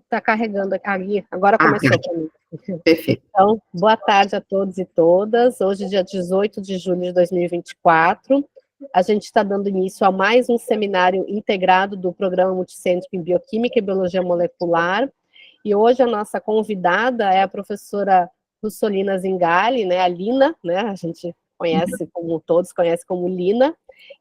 tá carregando aqui, agora começou para mim. Perfeito. Então, boa tarde a todos e todas. Hoje, dia 18 de julho de 2024, a gente está dando início a mais um seminário integrado do Programa Multicêntrico em Bioquímica e Biologia Molecular. E hoje a nossa convidada é a professora Russolina Zingali, né, a Lina, né, a gente conhece como todos conhecem como Lina,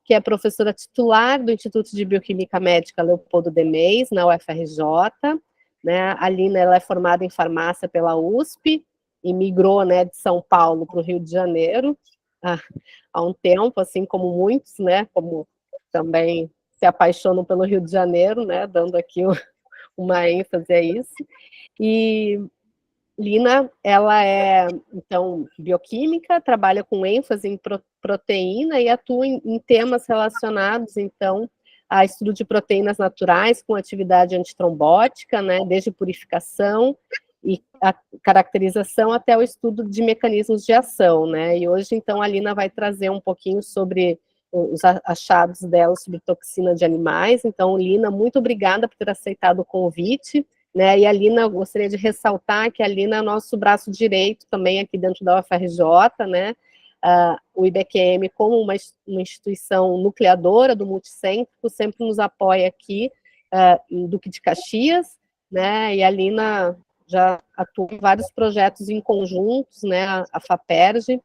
que é professora titular do Instituto de Bioquímica Médica Leopoldo Demés, na UFRJ. Né? A Lina, ela é formada em farmácia pela USP e migrou, né, de São Paulo para o Rio de Janeiro há um tempo, assim como muitos, né, como também se apaixonam pelo Rio de Janeiro, né, dando aqui uma ênfase a isso. E Lina, ela é, então, bioquímica, trabalha com ênfase em proteína e atua em temas relacionados, então, a estudo de proteínas naturais com atividade antitrombótica, né, desde purificação e a caracterização até o estudo de mecanismos de ação, né, e hoje, então, a Lina vai trazer um pouquinho sobre os achados dela sobre toxina de animais. Então, Lina, muito obrigada por ter aceitado o convite, né, e a Lina, eu gostaria de ressaltar que a Lina é nosso braço direito também aqui dentro da UFRJ, né, o IBQM como uma instituição nucleadora do Multicêntrico, sempre nos apoia aqui em Duque de Caxias, né, e a Lina já atua em vários projetos em conjuntos, né, a FAPERJ,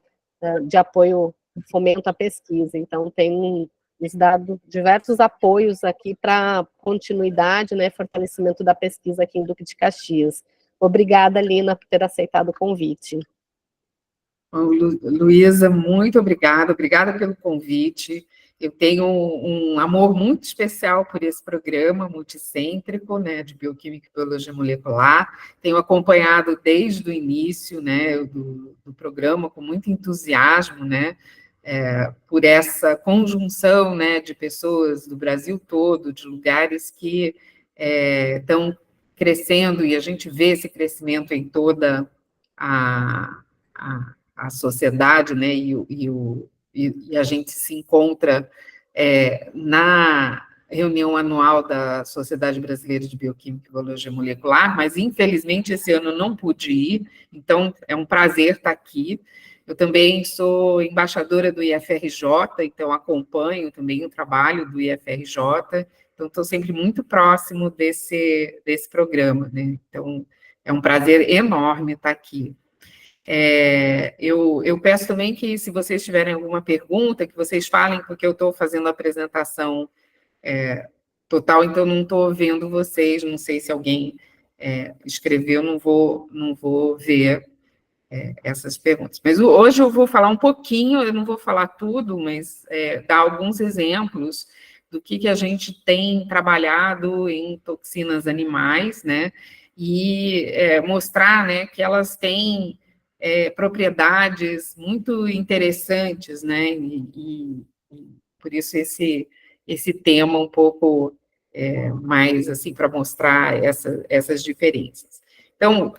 de apoio, fomento à pesquisa, então tem nos dado diversos apoios aqui para continuidade, né, fortalecimento da pesquisa aqui em Duque de Caxias. Obrigada, Lina, por ter aceitado o convite. Luísa, muito obrigada pelo convite. Eu tenho um amor muito especial por esse programa multicêntrico, né, de bioquímica e biologia molecular. Tenho acompanhado desde o início, né, do programa com muito entusiasmo, né, por essa conjunção, né, de pessoas do Brasil todo, de lugares que estão crescendo, e a gente vê esse crescimento em toda a sociedade, né, e a gente se encontra na reunião anual da Sociedade Brasileira de Bioquímica e Biologia Molecular, mas infelizmente esse ano não pude ir, então é um prazer estar aqui. Eu também sou embaixadora do IFRJ, então acompanho também o trabalho do IFRJ, então estou sempre muito próximo desse programa, né? Então é um prazer enorme estar aqui. Eu peço também que, se vocês tiverem alguma pergunta, que vocês falem, porque eu estou fazendo a apresentação total, então não estou vendo vocês, não sei se alguém escreveu, não vou ver essas perguntas. Mas hoje eu vou falar um pouquinho, eu não vou falar tudo, mas dar alguns exemplos do que a gente tem trabalhado em toxinas animais, né, e mostrar, né, que elas têm propriedades muito interessantes, né, e por isso esse tema um pouco mais, assim, para mostrar essas diferenças. Então,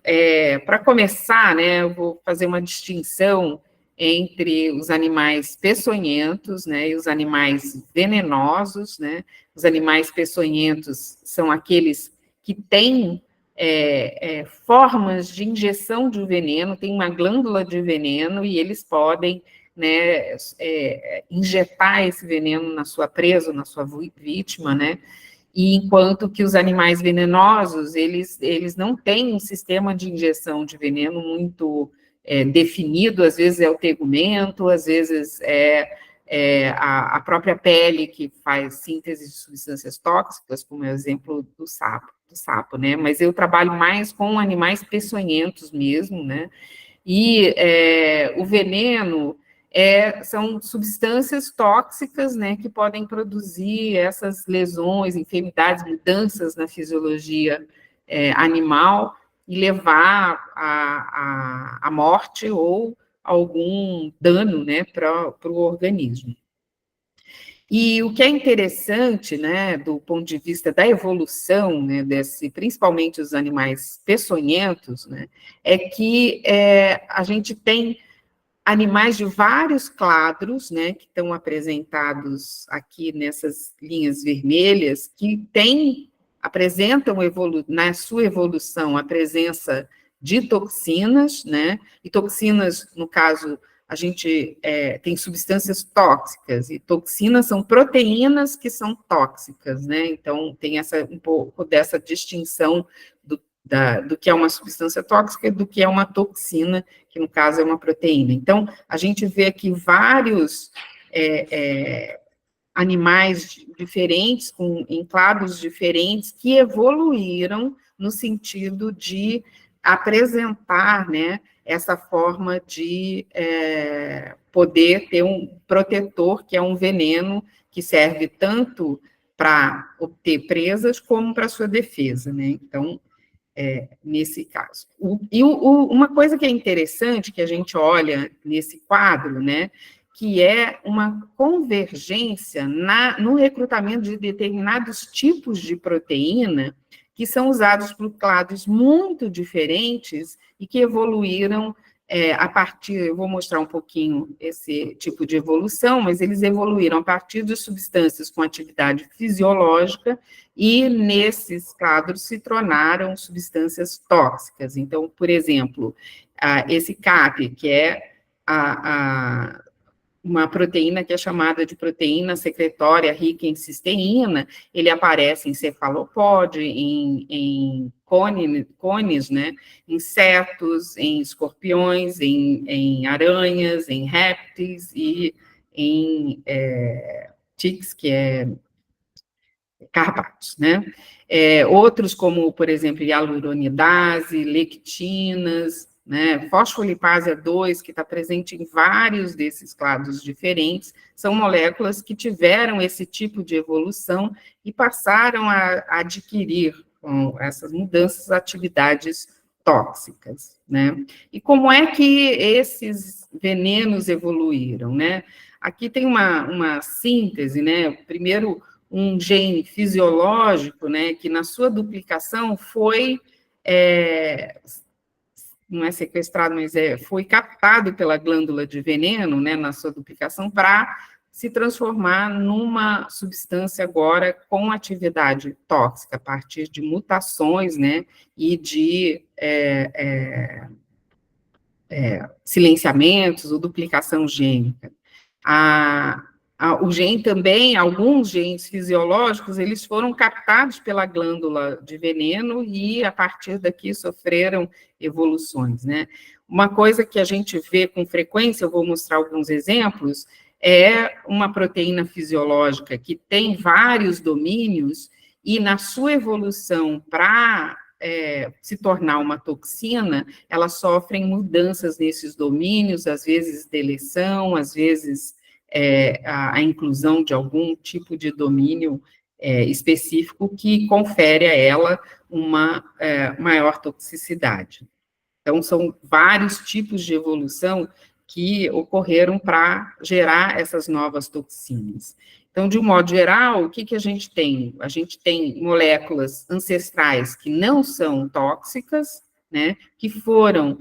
para começar, né, eu vou fazer uma distinção entre os animais peçonhentos, né, e os animais venenosos, né. Os animais peçonhentos são aqueles que têm formas de injeção de veneno, tem uma glândula de veneno e eles podem, né, injetar esse veneno na sua presa, na sua vítima, né, e enquanto que os animais venenosos, eles não têm um sistema de injeção de veneno muito definido, às vezes é o tegumento, às vezes a própria pele que faz síntese de substâncias tóxicas, como é o exemplo do sapo, né? Mas eu trabalho mais com animais peçonhentos mesmo, né? E o veneno são substâncias tóxicas, né, que podem produzir essas lesões, enfermidades, mudanças na fisiologia animal e levar à morte ou algum dano, né, para o organismo. E o que é interessante, né, do ponto de vista da evolução, né, principalmente os animais peçonhentos, né, é que a gente tem animais de vários cladros, né, que estão apresentados aqui nessas linhas vermelhas, que têm apresentam na sua evolução a presença de toxinas, né? E toxinas, no caso, a gente tem substâncias tóxicas, e toxinas são proteínas que são tóxicas, né? Então, tem um pouco dessa distinção do que é uma substância tóxica e do que é uma toxina, que no caso é uma proteína. Então, a gente vê aqui vários animais diferentes, em quadros diferentes, que evoluíram no sentido de apresentar, né, essa forma de poder ter um protetor, que é um veneno, que serve tanto para obter presas, como para sua defesa, né? Então, nesse caso. Uma coisa que é interessante, que a gente olha nesse quadro, né, que é uma convergência no recrutamento de determinados tipos de proteína que são usados por clados muito diferentes e que evoluíram a partir, eu vou mostrar um pouquinho esse tipo de evolução, mas eles evoluíram a partir de substâncias com atividade fisiológica e nesses quadros se tornaram substâncias tóxicas. Então, por exemplo, esse CAP, que é uma proteína que é chamada de proteína secretória rica em cisteína, ele aparece em cefalopode, em cones, né, insetos, em escorpiões, em aranhas, em répteis e em ticks, que é carrapatos, né? Outros, como, por exemplo, hialuronidase, lectinas, né? Fosfolipase 2, que está presente em vários desses clados diferentes, são moléculas que tiveram esse tipo de evolução e passaram a adquirir, com essas mudanças, atividades tóxicas, né? E como é que esses venenos evoluíram, né? Aqui tem uma síntese, né? Primeiro, um gene fisiológico, né, que na sua duplicação foi, não é sequestrado, mas foi captado pela glândula de veneno, né, na sua duplicação, para se transformar numa substância agora com atividade tóxica, a partir de mutações, né, e de silenciamentos ou duplicação gênica. O gene também, alguns genes fisiológicos, eles foram captados pela glândula de veneno e, a partir daqui, sofreram evoluções, né? Uma coisa que a gente vê com frequência, eu vou mostrar alguns exemplos, é uma proteína fisiológica que tem vários domínios e, na sua evolução para se tornar uma toxina, elas sofrem mudanças nesses domínios, às vezes deleção, às vezes a inclusão de algum tipo de domínio específico que confere a ela uma maior toxicidade. Então, são vários tipos de evolução que ocorreram para gerar essas novas toxinas. Então, de um modo geral, o que a gente tem? A gente tem moléculas ancestrais que não são tóxicas, né, que foram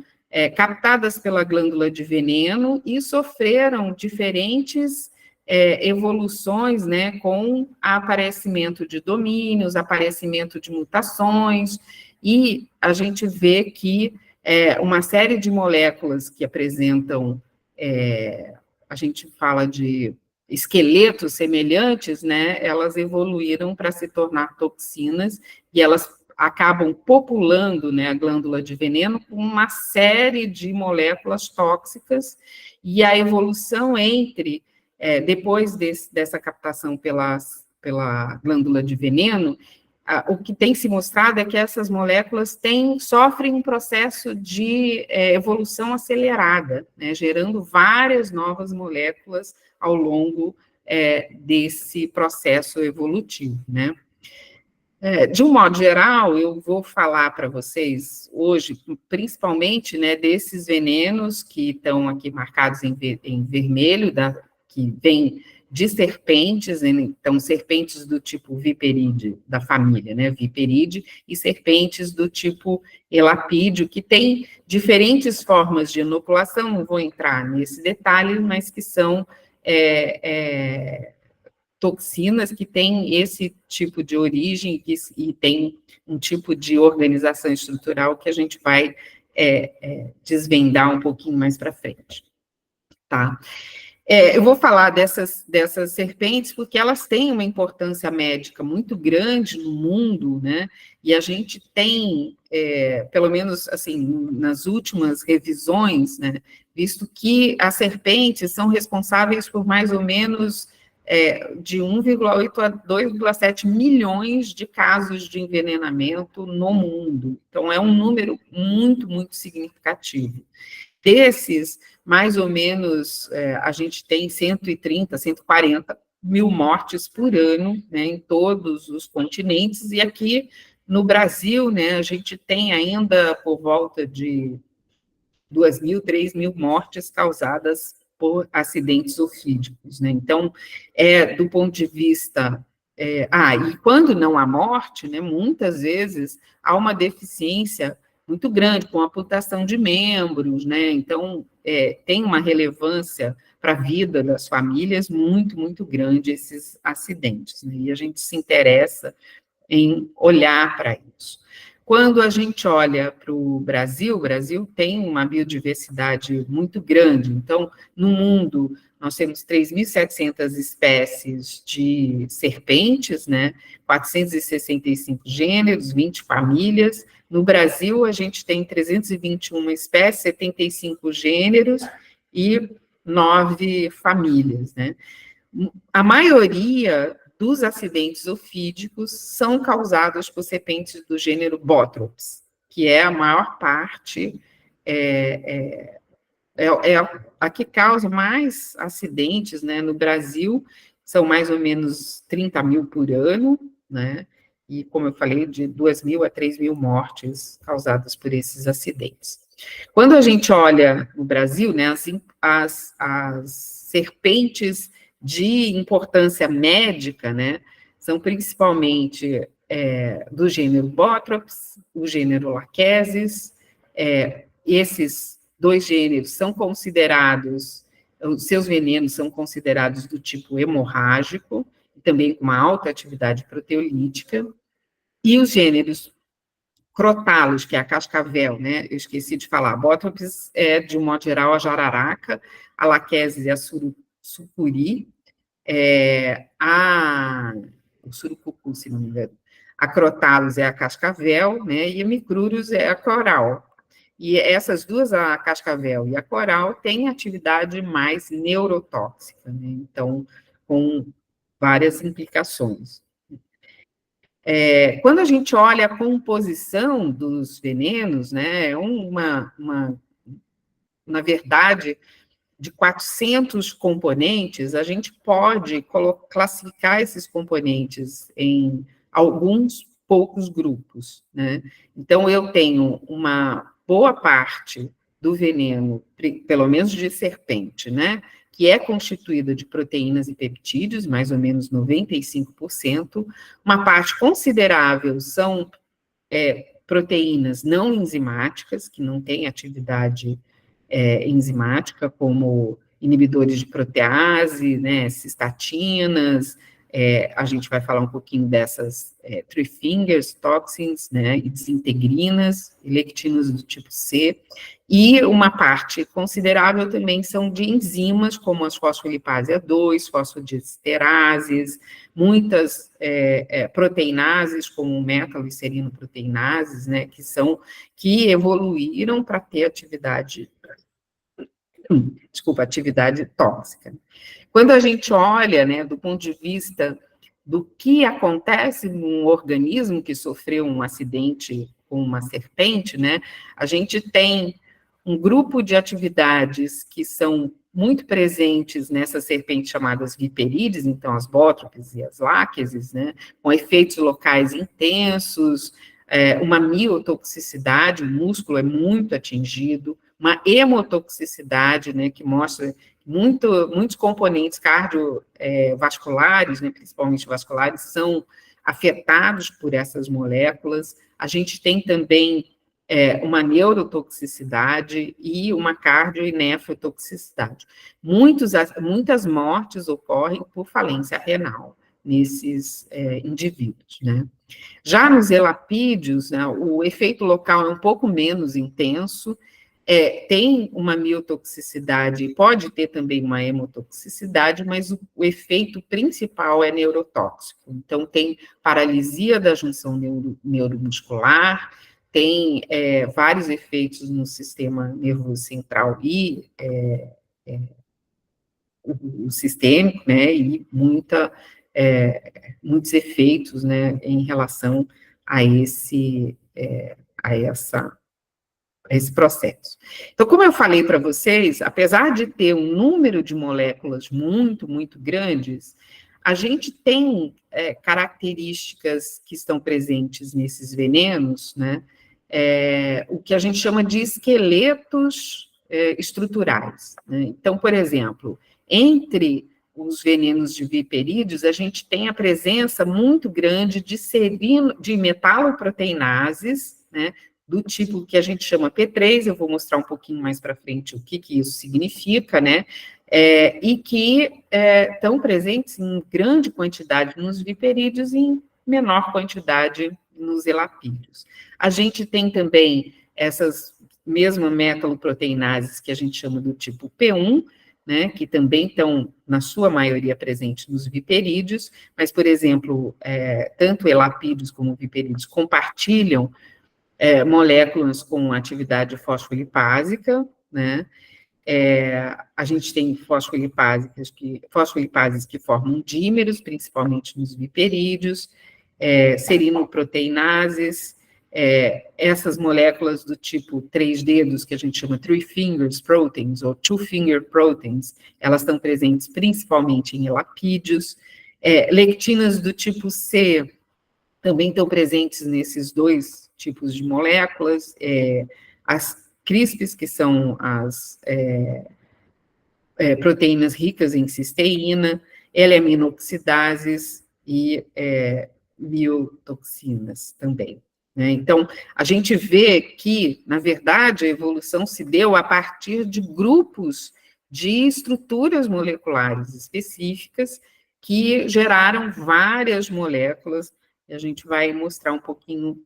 captadas pela glândula de veneno e sofreram diferentes evoluções, né, com aparecimento de domínios, aparecimento de mutações, e a gente vê que uma série de moléculas que apresentam, a gente fala de esqueletos semelhantes, né, elas evoluíram para se tornar toxinas, e elas acabam populando, né, a glândula de veneno com uma série de moléculas tóxicas, e a evolução entre, depois dessa captação pela glândula de veneno, o que tem se mostrado é que essas moléculas sofrem um processo de evolução acelerada, né, gerando várias novas moléculas ao longo desse processo evolutivo, né. De um modo geral, eu vou falar para vocês hoje, principalmente, né, desses venenos que estão aqui marcados em vermelho, que vêm de serpentes, então, serpentes do tipo Viperide, da família, né, Viperide, e serpentes do tipo Elapídio, que tem diferentes formas de inoculação, não vou entrar nesse detalhe, mas que são toxinas que têm esse tipo de origem e tem um tipo de organização estrutural que a gente vai desvendar um pouquinho mais para frente, tá? Eu vou falar dessas serpentes porque elas têm uma importância médica muito grande no mundo, né? E a gente tem, pelo menos assim, nas últimas revisões, né, visto que as serpentes são responsáveis por mais ou menos de 1,8 a 2,7 milhões de casos de envenenamento no mundo. Então, é um número muito, muito significativo. Desses, mais ou menos, a gente tem 130, 140 mil mortes por ano, né, em todos os continentes, e aqui no Brasil, né, a gente tem ainda por volta de 2.000, 3.000 mortes causadas por acidentes ofídicos, né? Então, do ponto de vista... e quando não há morte, né, muitas vezes há uma deficiência muito grande, com amputação de membros, né? Então, tem uma relevância para a vida das famílias muito, muito grande esses acidentes, né? E a gente se interessa em olhar para isso. Quando a gente olha para o Brasil tem uma biodiversidade muito grande. Então, no mundo, nós temos 3.700 espécies de serpentes, né? 465 gêneros, 20 famílias. No Brasil, a gente tem 321 espécies, 75 gêneros e 9 famílias, né? A maioria dos acidentes ofídicos são causados por serpentes do gênero Bothrops, que é a maior parte, a que causa mais acidentes, né, no Brasil, são mais ou menos 30 mil por ano, né, e, como eu falei, de 2.000 a 3.000 mortes causadas por esses acidentes. Quando a gente olha no Brasil, né, as serpentes de importância médica, né, são principalmente do gênero Bothrops, o gênero Lachesis. Esses 2 gêneros são considerados, os seus venenos são considerados do tipo hemorrágico, também com uma alta atividade proteolítica, e os gêneros Crotalus, que é a cascavel, né, eu esqueci de falar, Bothrops de um modo geral, a jararaca, a Lachesis é a sucuri, o surucucu, se não me engano, a Crotalus é a cascavel, né, e a Micrurus é a coral. E essas duas, a cascavel e a coral, têm atividade mais neurotóxica, né, então, com várias implicações. Quando a gente olha a composição dos venenos, né, na verdade, de 400 componentes, a gente pode classificar esses componentes em alguns poucos grupos, né? Então, eu tenho uma boa parte do veneno, pelo menos de serpente, né, que é constituída de proteínas e peptídeos, mais ou menos 95%, uma parte considerável são proteínas não enzimáticas, que não têm atividade enzimática, como inibidores de protease, né, cistatinas, a gente vai falar um pouquinho dessas three fingers toxins, né, e desintegrinas, e lectinas do tipo C, e uma parte considerável também são de enzimas, como as fosfolipase A2, fosfodiesterases, muitas proteinases, como metalicerino proteinases, né, que evoluíram para ter atividade tóxica. Quando a gente olha, né, do ponto de vista do que acontece num organismo que sofreu um acidente com uma serpente, né, a gente tem um grupo de atividades que são muito presentes nessas serpentes chamadas viperídeos, então as bótropes e as láqueses, né, com efeitos locais intensos, uma miotoxicidade, o músculo é muito atingido, uma hemotoxicidade, né, que mostra muitos componentes cardiovasculares, né, principalmente vasculares, são afetados por essas moléculas. A gente tem também uma neurotoxicidade e uma cardio e nefrotoxicidade. Muitas mortes ocorrem por falência renal nesses indivíduos, né? Já nos elapídeos, né, o efeito local é um pouco menos intenso, tem uma miotoxicidade, pode ter também uma hemotoxicidade, mas o efeito principal é neurotóxico. Então, tem paralisia da junção neuromuscular, tem vários efeitos no sistema nervoso central e o sistêmico, né, e muitos efeitos, né, em relação a esse processo. Então, como eu falei para vocês, apesar de ter um número de moléculas muito, muito grandes, a gente tem características que estão presentes nesses venenos, né, o que a gente chama de esqueletos estruturais, né? Então, por exemplo, entre os venenos de viperídeos, a gente tem a presença muito grande de metaloproteinases, né, do tipo que a gente chama P3, eu vou mostrar um pouquinho mais para frente o que isso significa, né, e que estão presentes em grande quantidade nos viperídeos e em menor quantidade nos elapídeos. A gente tem também essas mesmas metaloproteinases que a gente chama do tipo P1, né, que também estão, na sua maioria, presentes nos viperídeos, mas, por exemplo, tanto elapídeos como viperídeos compartilham moléculas com atividade fosfolipásica, né? A gente tem fosfolipases que formam dímeros, principalmente nos viperídeos, serinoproteinases, essas moléculas do tipo 3 dedos, que a gente chama three fingers proteins, ou two finger proteins, elas estão presentes principalmente em elapídeos, lectinas do tipo C também estão presentes nesses dois tipos de moléculas, as CRISPs, que são as proteínas ricas em cisteína, L-aminoxidases e biotoxinas também, né? Então, a gente vê que, na verdade, a evolução se deu a partir de grupos de estruturas moleculares específicas que geraram várias moléculas, e a gente vai mostrar um pouquinho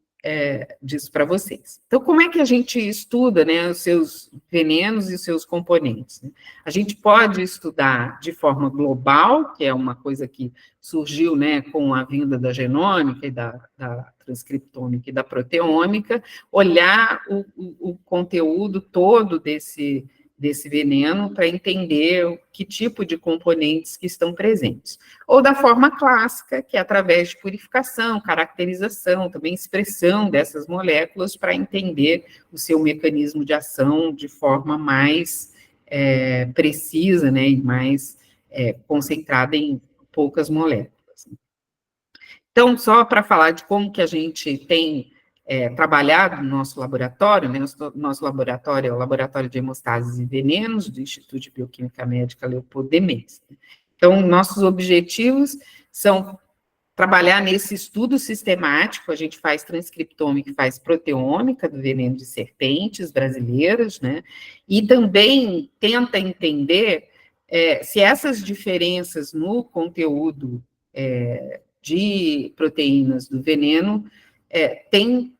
disso para vocês. Então, como é que a gente estuda, né, os seus venenos e os seus componentes, né? A gente pode estudar de forma global, que é uma coisa que surgiu, né, com a vinda da genômica e da transcriptômica e da proteômica, olhar o conteúdo todo desse veneno para entender que tipo de componentes que estão presentes. Ou da forma clássica, que é através de purificação, caracterização, também expressão dessas moléculas para entender o seu mecanismo de ação de forma mais precisa, né, e mais concentrada em poucas moléculas. Então, só para falar de como que a gente tem trabalhado no nosso laboratório, né, nosso laboratório é o Laboratório de Hemostases e Venenos, do Instituto de Bioquímica Médica Leopoldo de Mendes. Então, nossos objetivos são trabalhar nesse estudo sistemático, a gente faz transcriptômica e faz proteômica do veneno de serpentes brasileiras, né, e também tenta entender se essas diferenças no conteúdo de proteínas do veneno têm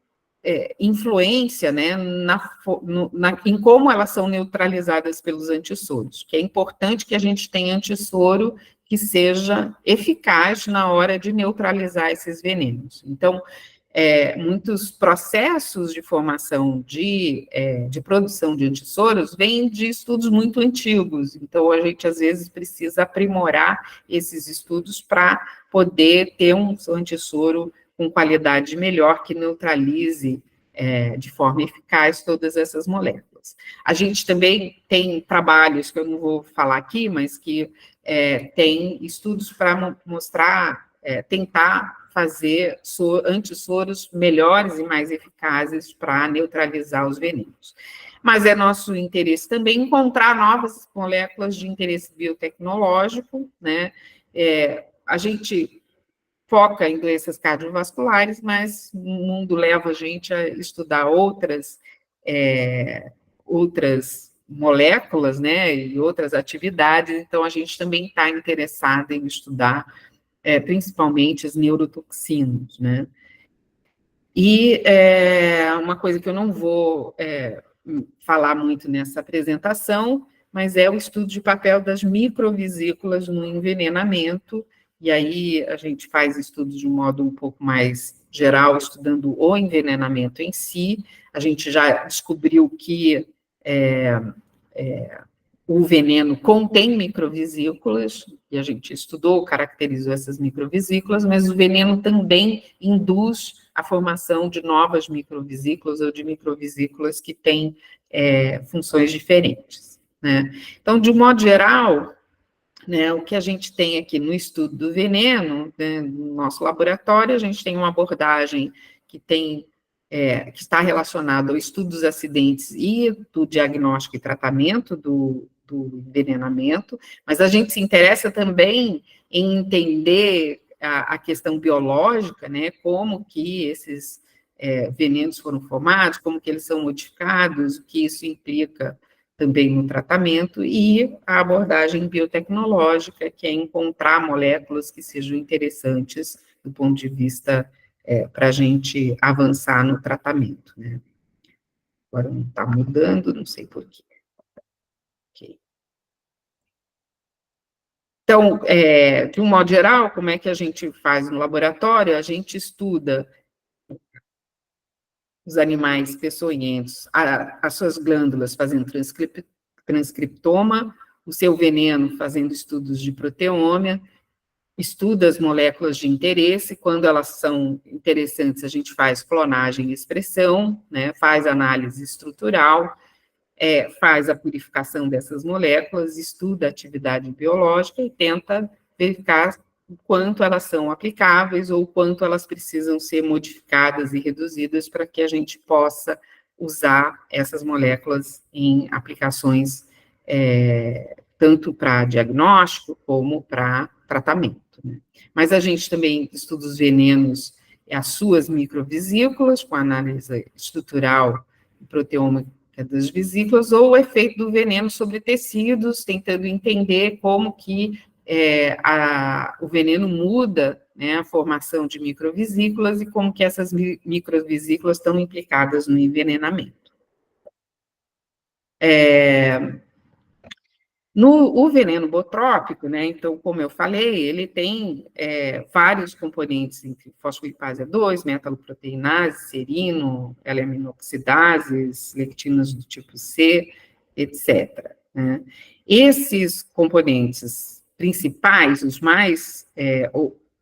influência, né, em como elas são neutralizadas pelos antissoros, que é importante que a gente tenha antissoro que seja eficaz na hora de neutralizar esses venenos. Então, muitos processos de formação de produção de antissoros vêm de estudos muito antigos, então a gente às vezes precisa aprimorar esses estudos para poder ter um antissoro com qualidade melhor, que neutralize de forma eficaz todas essas moléculas. A gente também tem trabalhos, que eu não vou falar aqui, mas que tem estudos para mostrar, tentar fazer antissoros melhores e mais eficazes para neutralizar os venenos. Mas é nosso interesse também encontrar novas moléculas de interesse biotecnológico, né? A gente foca em doenças cardiovasculares, mas o mundo leva a gente a estudar outras moléculas, né, e outras atividades, então a gente também está interessado em estudar principalmente as neurotoxinas, né. E uma coisa que eu não vou falar muito nessa apresentação, mas é o estudo de papel das microvesículas no envenenamento, e aí a gente faz estudos de um modo um pouco mais geral, estudando o envenenamento em si. A gente já descobriu que o veneno contém microvesículas, e a gente estudou, caracterizou essas microvesículas, mas o veneno também induz a formação de novas microvesículas ou de microvesículas que têm funções diferentes, né? Então, de um modo geral, né, o que a gente tem aqui no estudo do veneno, né, no nosso laboratório, a gente tem uma abordagem que está relacionada ao estudo dos acidentes e do diagnóstico e tratamento do envenenamento, mas a gente se interessa também em entender a questão biológica, né, como que esses venenos foram formados, como que eles são modificados, o que isso implica também no tratamento, e a abordagem biotecnológica, que é encontrar moléculas que sejam interessantes do ponto de vista para a gente avançar no tratamento, né. Agora não está mudando, não sei por quê. Ok. Então, de um modo geral, como é que a gente faz no laboratório? A gente estuda os animais peçonhentos, as suas glândulas fazendo transcriptoma, o seu veneno fazendo estudos de proteômia, estuda as moléculas de interesse, quando elas são interessantes, a gente faz clonagem e expressão, né, faz análise estrutural, faz a purificação dessas moléculas, estuda a atividade biológica e tenta verificar o quanto elas são aplicáveis ou quanto elas precisam ser modificadas e reduzidas para que a gente possa usar essas moléculas em aplicações tanto para diagnóstico como para tratamento, né? Mas a gente também estuda os venenos, as suas microvesículas, com análise estrutural e proteômica das vesículas, ou o efeito do veneno sobre tecidos, tentando entender como que o veneno muda, né, a formação de microvesículas e como que essas microvesículas estão implicadas no envenenamento. O veneno botrópico, né, então, como eu falei, ele tem vários componentes, entre fosfolipase 2, metaloproteinase, serino, L-aminoxidases, lectinas do tipo C, etc., né? Esses componentes principais,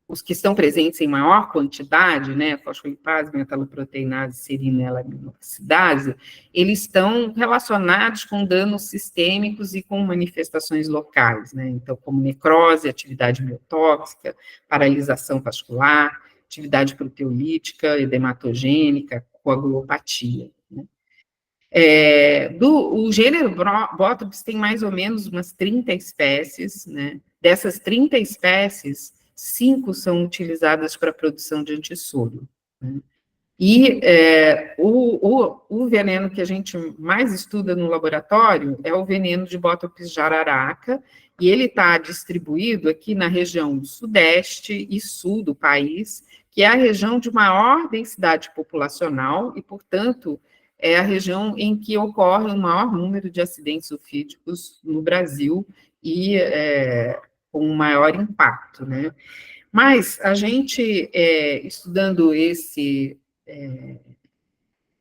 os que estão presentes em maior quantidade, né, fosfolipase, metaloproteinase, serina e L-aminoxidase, eles estão relacionados com danos sistêmicos e com manifestações locais, né, então, como necrose, atividade miotóxica, paralisação vascular, atividade proteolítica, edematogênica, coagulopatia, né. O gênero Botrops tem mais ou menos umas 30 espécies, né? Dessas 30 espécies, 5 são utilizadas para a produção de antissoro, né? E o veneno que a gente mais estuda no laboratório é o veneno de Botrops jararaca, e ele está distribuído aqui na região sudeste e sul do país, que é a região de maior densidade populacional e, portanto, é a região em que ocorre o maior número de acidentes ofídicos no Brasil e com maior impacto, né? Mas a gente, estudando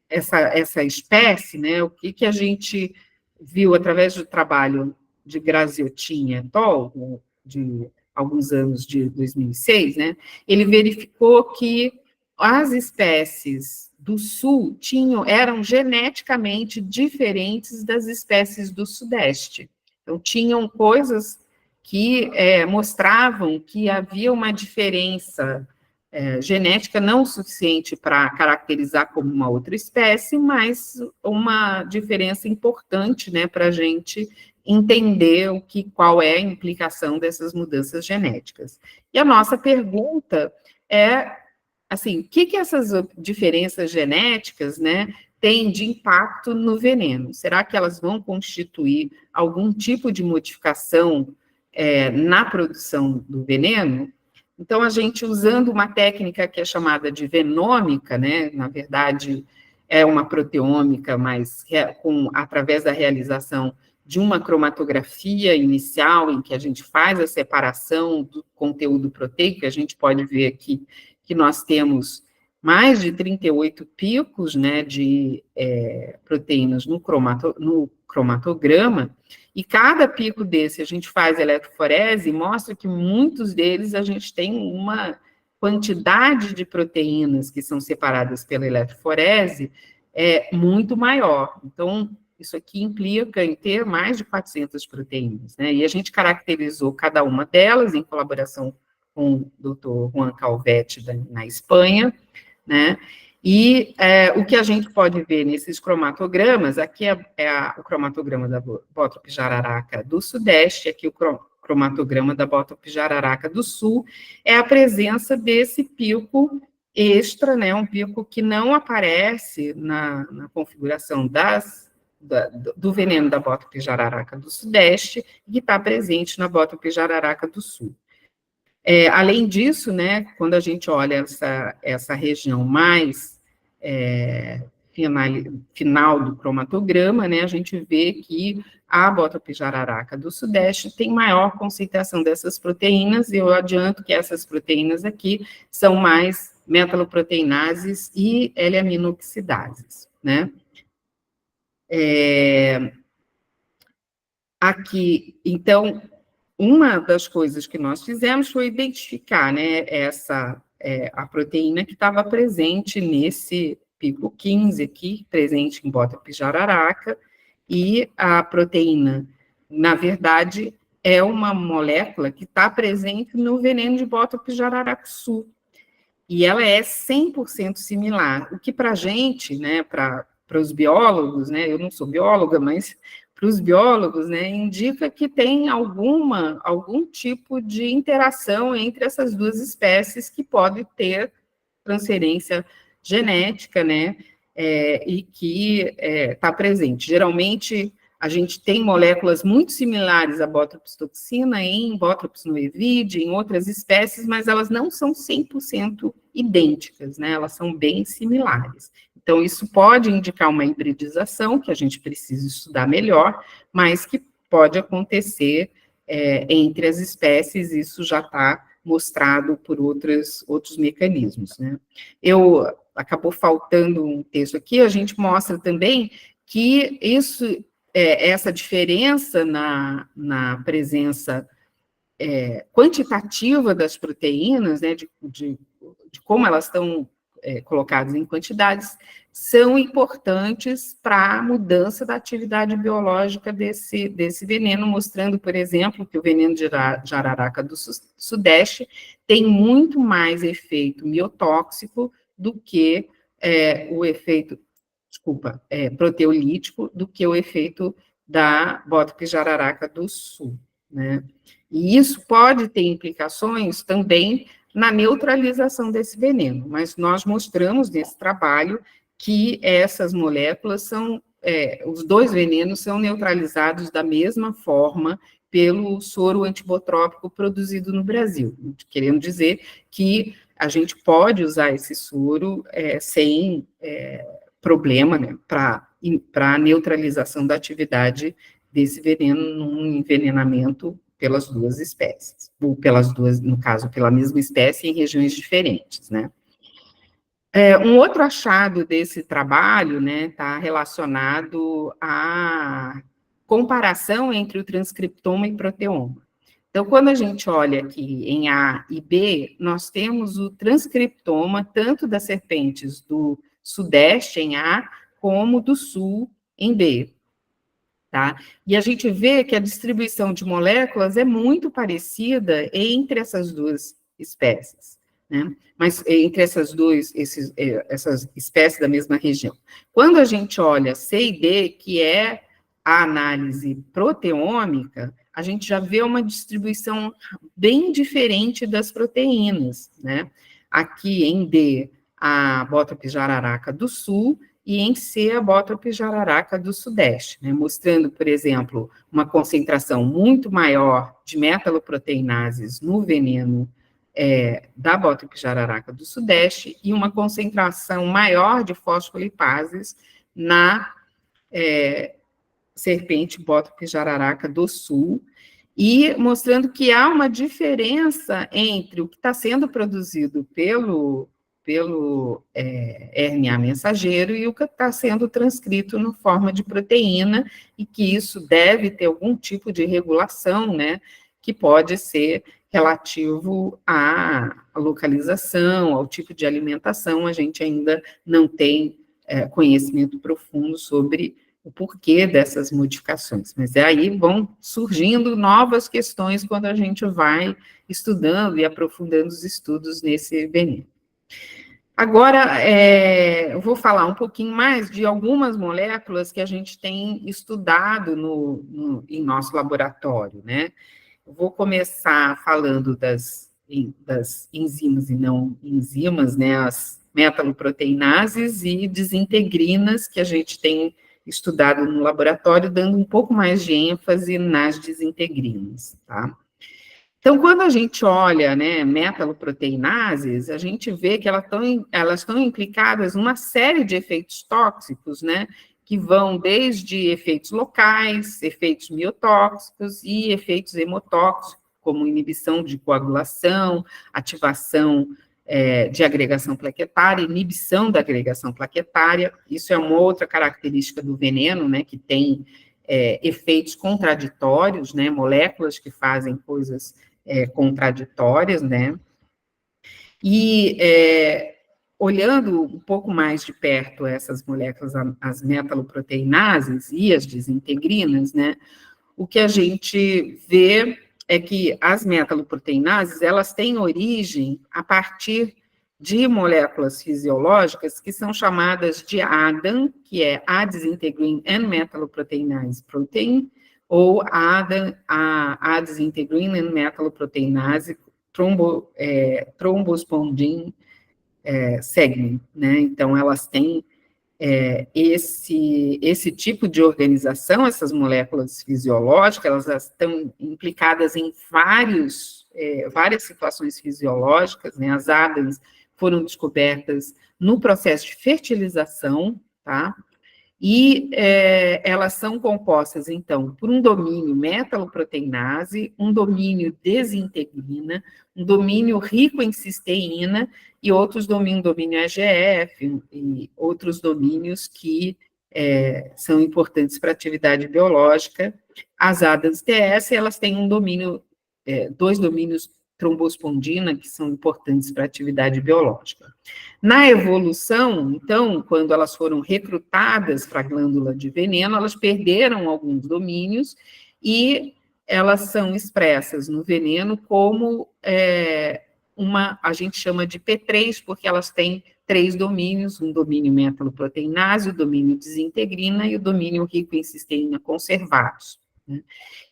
essa espécie, né, o que a gente viu através do trabalho de Graziotin et al., de alguns anos de 2006, né, ele verificou que as espécies do sul eram geneticamente diferentes das espécies do sudeste. Então, tinham coisas que mostravam que havia uma diferença genética não suficiente para caracterizar como uma outra espécie, mas uma diferença importante, né, para a gente entender qual é a implicação dessas mudanças genéticas. E a nossa pergunta é, assim, o que essas diferenças genéticas, né, têm de impacto no veneno? Será que elas vão constituir algum tipo de modificação na produção do veneno? Então, a gente, usando uma técnica que é chamada de venômica, né, na verdade, é uma proteômica, mas através da realização de uma cromatografia inicial, em que a gente faz a separação do conteúdo proteico, a gente pode ver aqui que nós temos mais de 38 picos, né, de proteínas no cromatograma, e cada pico desse a gente faz eletroforese e mostra que muitos deles a gente tem uma quantidade de proteínas que são separadas pela eletroforese muito maior. Então, isso aqui implica em ter mais de 400 proteínas, né? E a gente caracterizou cada uma delas em colaboração com o Dr. Juan Calvet, na Espanha, né? E o que a gente pode ver nesses cromatogramas, aqui o cromatograma da Bótrope jararaca do Sudeste, aqui o cromatograma da Bótrope jararaca do Sul, é a presença desse pico extra, né, um pico que não aparece na configuração do veneno da Bótrope jararaca do Sudeste, e que está presente na Bótrope jararaca do Sul. Além disso, né, quando a gente olha essa região mais final do cromatograma, né, a gente vê que a Bótrope jararaca do Sudeste tem maior concentração dessas proteínas, e eu adianto que essas proteínas aqui são mais metaloproteinases e L-aminoxidases, né. Aqui, então, uma das coisas que nós fizemos foi identificar, né, a proteína que estava presente nesse pico 15 aqui, presente em Bótrope jararaca, e a proteína, na verdade, é uma molécula que está presente no veneno de Bótrope jararacuçu, e ela é 100% similar, o que para a gente, né, para os biólogos, né, eu não sou bióloga, mas para os biólogos, né, indica que tem algum tipo de interação entre essas duas espécies que pode ter transferência genética, né, e que está presente. Geralmente, a gente tem moléculas muito similares à Bótrops toxina em Bótrops noevide, em outras espécies, mas elas não são 100% idênticas, né, elas são bem similares. Então, isso pode indicar uma hibridização, que a gente precisa estudar melhor, mas que pode acontecer entre as espécies, isso já está mostrado por outros mecanismos, né. Acabou faltando um texto aqui, a gente mostra também que essa diferença na presença quantitativa das proteínas, né, de como elas estão colocadas em quantidades, são importantes para a mudança da atividade biológica desse veneno, mostrando, por exemplo, que o veneno de jararaca do Sudeste tem muito mais efeito miotóxico do que o efeito, proteolítico, do que o efeito da Bótrope jararaca do Sul, né? E isso pode ter implicações também na neutralização desse veneno, mas nós mostramos nesse trabalho que essas moléculas os dois venenos são neutralizados da mesma forma pelo soro antibotrópico produzido no Brasil, querendo dizer que a gente pode usar esse soro sem problema, né, para a neutralização da atividade desse veneno num envenenamento pelas duas espécies, ou pelas duas, no caso, pela mesma espécie em regiões diferentes, né. Um outro achado desse trabalho, né, está relacionado à comparação entre o transcriptoma e proteoma. Então, quando a gente olha aqui em A e B, nós temos o transcriptoma tanto das serpentes do Sudeste em A, como do Sul em B. Tá? E a gente vê que a distribuição de moléculas é muito parecida entre essas duas espécies, né? Mas entre essas espécies da mesma região. Quando a gente olha C e D, que é a análise proteômica, a gente já vê uma distribuição bem diferente das proteínas, né? Aqui em D, a Bótrope jararaca do Sul, e em C, a Bótrope jararaca do Sudeste, né, mostrando, por exemplo, uma concentração muito maior de metaloproteinases no veneno da Bótrope jararaca do Sudeste e uma concentração maior de fosfolipases na serpente Bótrope jararaca do Sul, e mostrando que há uma diferença entre o que está sendo produzido pelo RNA mensageiro e o que está sendo transcrito na forma de proteína, e que isso deve ter algum tipo de regulação, né, que pode ser relativo à localização, ao tipo de alimentação. A gente ainda não tem conhecimento profundo sobre o porquê dessas modificações, mas aí vão surgindo novas questões quando a gente vai estudando e aprofundando os estudos nesse veneno. Agora, eu vou falar um pouquinho mais de algumas moléculas que a gente tem estudado em nosso laboratório, né? Eu vou começar falando das enzimas e não enzimas, né? As metaloproteinases e desintegrinas, que a gente tem estudado no laboratório, dando um pouco mais de ênfase nas desintegrinas, tá? Então, quando a gente olha, né, metaloproteinases, a gente vê que elas estão implicadas numa série de efeitos tóxicos, né, que vão desde efeitos locais, efeitos miotóxicos e efeitos hemotóxicos, como inibição de coagulação, ativação de agregação plaquetária, inibição da agregação plaquetária. Isso é uma outra característica do veneno, né, que tem efeitos contraditórios, né, moléculas que fazem coisas contraditórias, né? E olhando um pouco mais de perto essas moléculas, as metaloproteinases e as desintegrinas, né? O que a gente vê é que as metaloproteinases, elas têm origem a partir de moléculas fisiológicas que são chamadas de ADAM, que é Adesintegrin and Metalloproteinase Protein, ou Adesintegrin and Metalloproteinase Thrombospondin Segment, né? Então, elas têm esse tipo de organização, essas moléculas fisiológicas, elas estão implicadas em várias situações fisiológicas, né? As ADAMs foram descobertas no processo de fertilização, tá? E elas são compostas, então, por um domínio metaloproteinase, um domínio desintegrina, um domínio rico em cisteína e outros domínio EGF e outros domínios que são importantes para a atividade biológica. As ADAS-TS, elas têm dois domínios trombospondina, que são importantes para a atividade biológica. Na evolução, então, quando elas foram recrutadas para a glândula de veneno, elas perderam alguns domínios e elas são expressas no veneno como a gente chama de P3, porque elas têm 3 domínios, um domínio metaloproteinase, o domínio desintegrina e o domínio rico em cisteína conservados, né?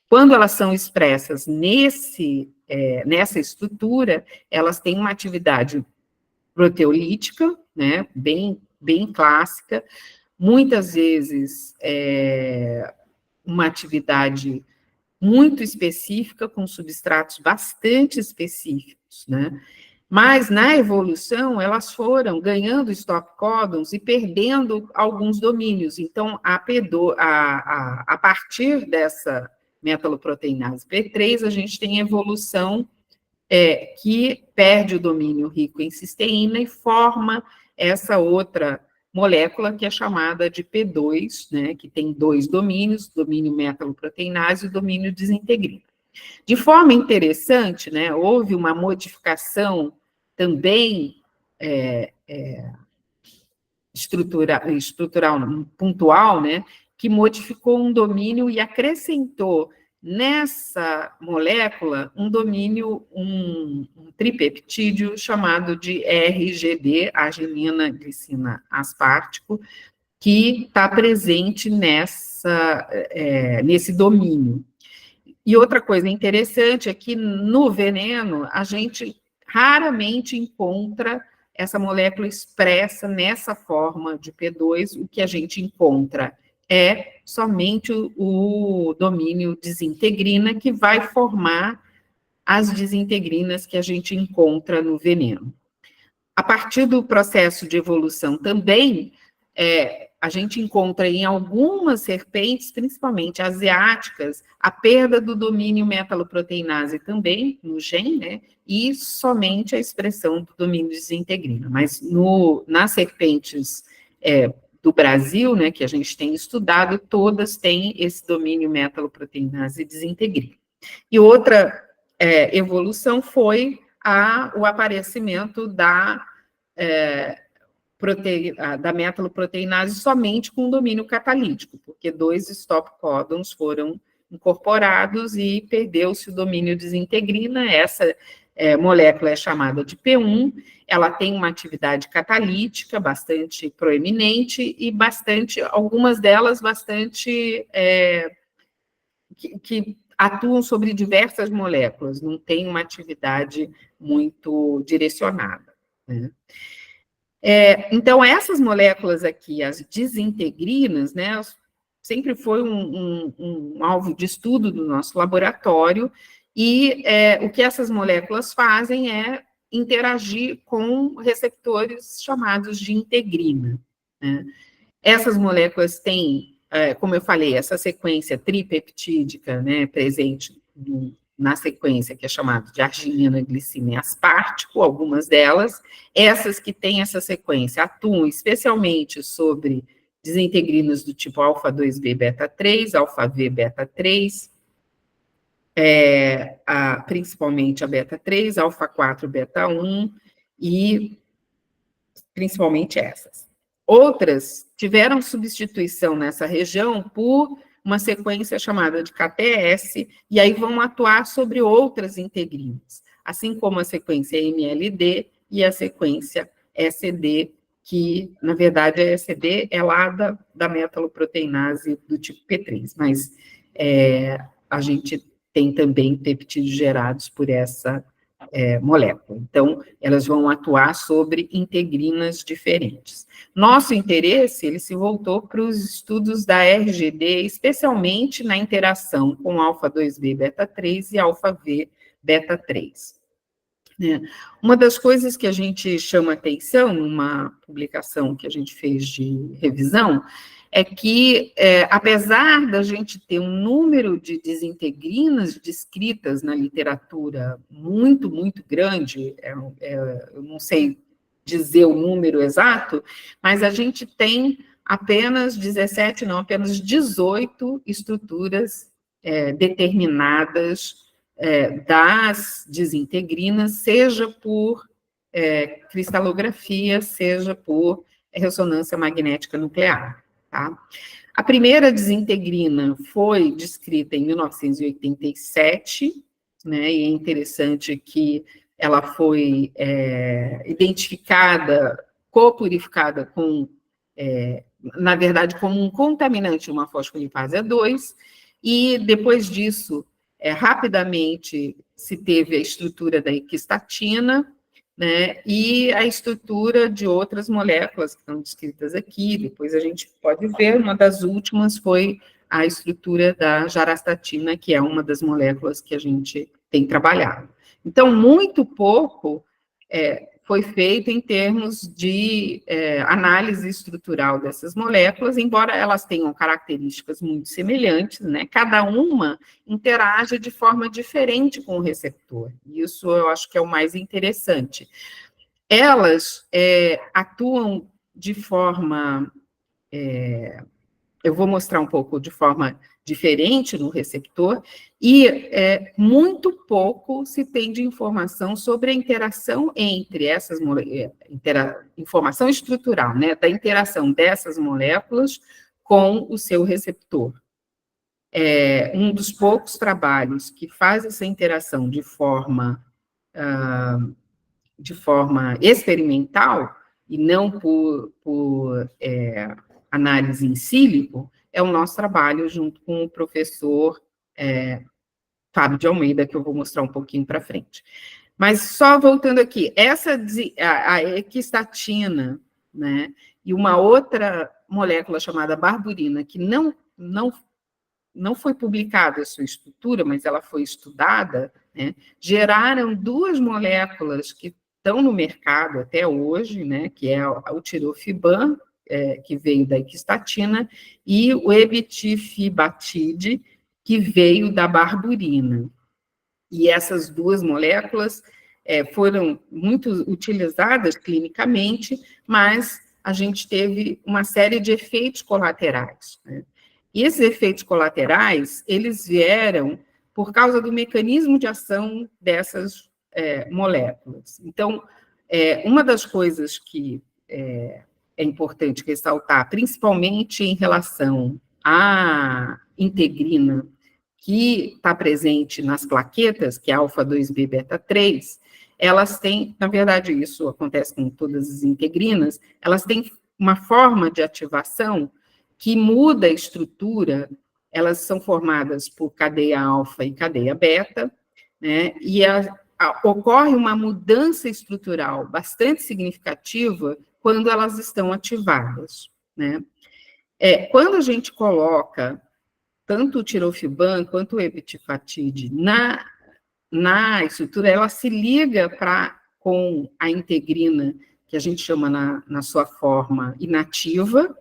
Quando elas são expressas nessa estrutura, elas têm uma atividade proteolítica, né, bem clássica, muitas vezes uma atividade muito específica, com substratos bastante específicos, né? Mas, na evolução, elas foram ganhando stop codons e perdendo alguns domínios. Então, a partir dessa metaloproteinase P3, a gente tem evolução que perde o domínio rico em cisteína e forma essa outra molécula que é chamada de P2, né, que tem 2 domínios, domínio metaloproteinase e domínio desintegrina. De forma interessante, né, houve uma modificação também estrutural, pontual, né, que modificou um domínio e acrescentou nessa molécula um domínio, um tripeptídeo chamado de RGD, arginina glicina aspartico, que está presente nesse domínio. E outra coisa interessante é que no veneno a gente raramente encontra essa molécula expressa nessa forma de P2, o que a gente encontra é somente o domínio desintegrina, que vai formar as desintegrinas que a gente encontra no veneno. A partir do processo de evolução também, a gente encontra em algumas serpentes, principalmente asiáticas, a perda do domínio metaloproteinase também, no gen, né, e somente a expressão do domínio desintegrina. Mas nas serpentes do Brasil, né, que a gente tem estudado, todas têm esse domínio metaloproteinase desintegrina. E outra evolução foi o aparecimento da metaloproteinase somente com domínio catalítico, porque 2 stop códons foram incorporados e perdeu-se o domínio desintegrina. Essa molécula é chamada de P1, ela tem uma atividade catalítica bastante proeminente e algumas delas bastante que atuam sobre diversas moléculas, não tem uma atividade muito direcionada, né? Então, essas moléculas aqui, as desintegrinas, né, sempre foi um alvo de estudo do nosso laboratório, e o que essas moléculas fazem é interagir com receptores chamados de integrina, né? Essas moléculas têm, como eu falei, essa sequência tripeptídica, né, presente na sequência que é chamada de arginina, glicina e aspartico, algumas delas. Essas que têm essa sequência atuam especialmente sobre desintegrinas do tipo alfa-2b beta-3, alfa-v beta-3, principalmente a beta-3, alfa-4 beta-1 e principalmente essas. Outras tiveram substituição nessa região por uma sequência chamada de KTS, e aí vão atuar sobre outras integrinas, assim como a sequência MLD e a sequência SED, que, na verdade, a SED é lá da metaloproteinase do tipo P3, mas a gente tem também peptídeos gerados por essa molécula. Então, elas vão atuar sobre integrinas diferentes. Nosso interesse, ele se voltou para os estudos da RGD, especialmente na interação com alfa-2b beta-3 e alfa-v beta-3. Uma das coisas que a gente chama atenção, numa publicação que a gente fez de revisão, é que, apesar da gente ter um número de desintegrinas descritas na literatura muito, muito grande, eu não sei dizer o número exato, mas a gente tem apenas 17, não, apenas 18 estruturas determinadas das desintegrinas, seja por cristalografia, seja por ressonância magnética nuclear. Tá? A primeira desintegrina foi descrita em 1987, né, e é interessante que ela foi identificada, copurificada na verdade, como um contaminante, uma fosfolipase 2, e depois disso, rapidamente se teve a estrutura da equistatina, né, e a estrutura de outras moléculas que estão descritas aqui. Depois a gente pode ver, uma das últimas foi a estrutura da jarastatina, que é uma das moléculas que a gente tem trabalhado. Então, muito pouco foi feito em termos de análise estrutural dessas moléculas, embora elas tenham características muito semelhantes, né? Cada uma interage de forma diferente com o receptor. Isso eu acho que é o mais interessante. Elas atuam de forma... eu vou mostrar um pouco de forma diferente no receptor, e muito pouco se tem de informação sobre a interação entre essas moléculas, informação estrutural, né, da interação dessas moléculas com o seu receptor. Um dos poucos trabalhos que faz essa interação de forma experimental, e não por análise in silico, é o nosso trabalho junto com o professor Fábio de Almeida, que eu vou mostrar um pouquinho para frente. Mas só voltando aqui, a equistatina, né, e uma outra molécula chamada barburina, que não foi publicada a sua estrutura, mas ela foi estudada, né, geraram duas moléculas que estão no mercado até hoje, né, que é o tirofiban, que veio da equistatina, e o ebitifibatide, que veio da barburina. E essas duas moléculas foram muito utilizadas clinicamente, mas a gente teve uma série de efeitos colaterais, né? E esses efeitos colaterais, eles vieram por causa do mecanismo de ação dessas moléculas. Então, uma das coisas que é importante ressaltar, principalmente em relação à integrina, que está presente nas plaquetas, que é alfa-2b beta-3, elas têm, na verdade, isso acontece com todas as integrinas, elas têm uma forma de ativação que muda a estrutura, elas são formadas por cadeia alfa e cadeia beta, né, e ocorre uma mudança estrutural bastante significativa quando elas estão ativadas, né. Quando a gente coloca tanto o tirofiban quanto o ebitifatide na estrutura, ela se liga com a integrina, que a gente chama na sua forma inativa,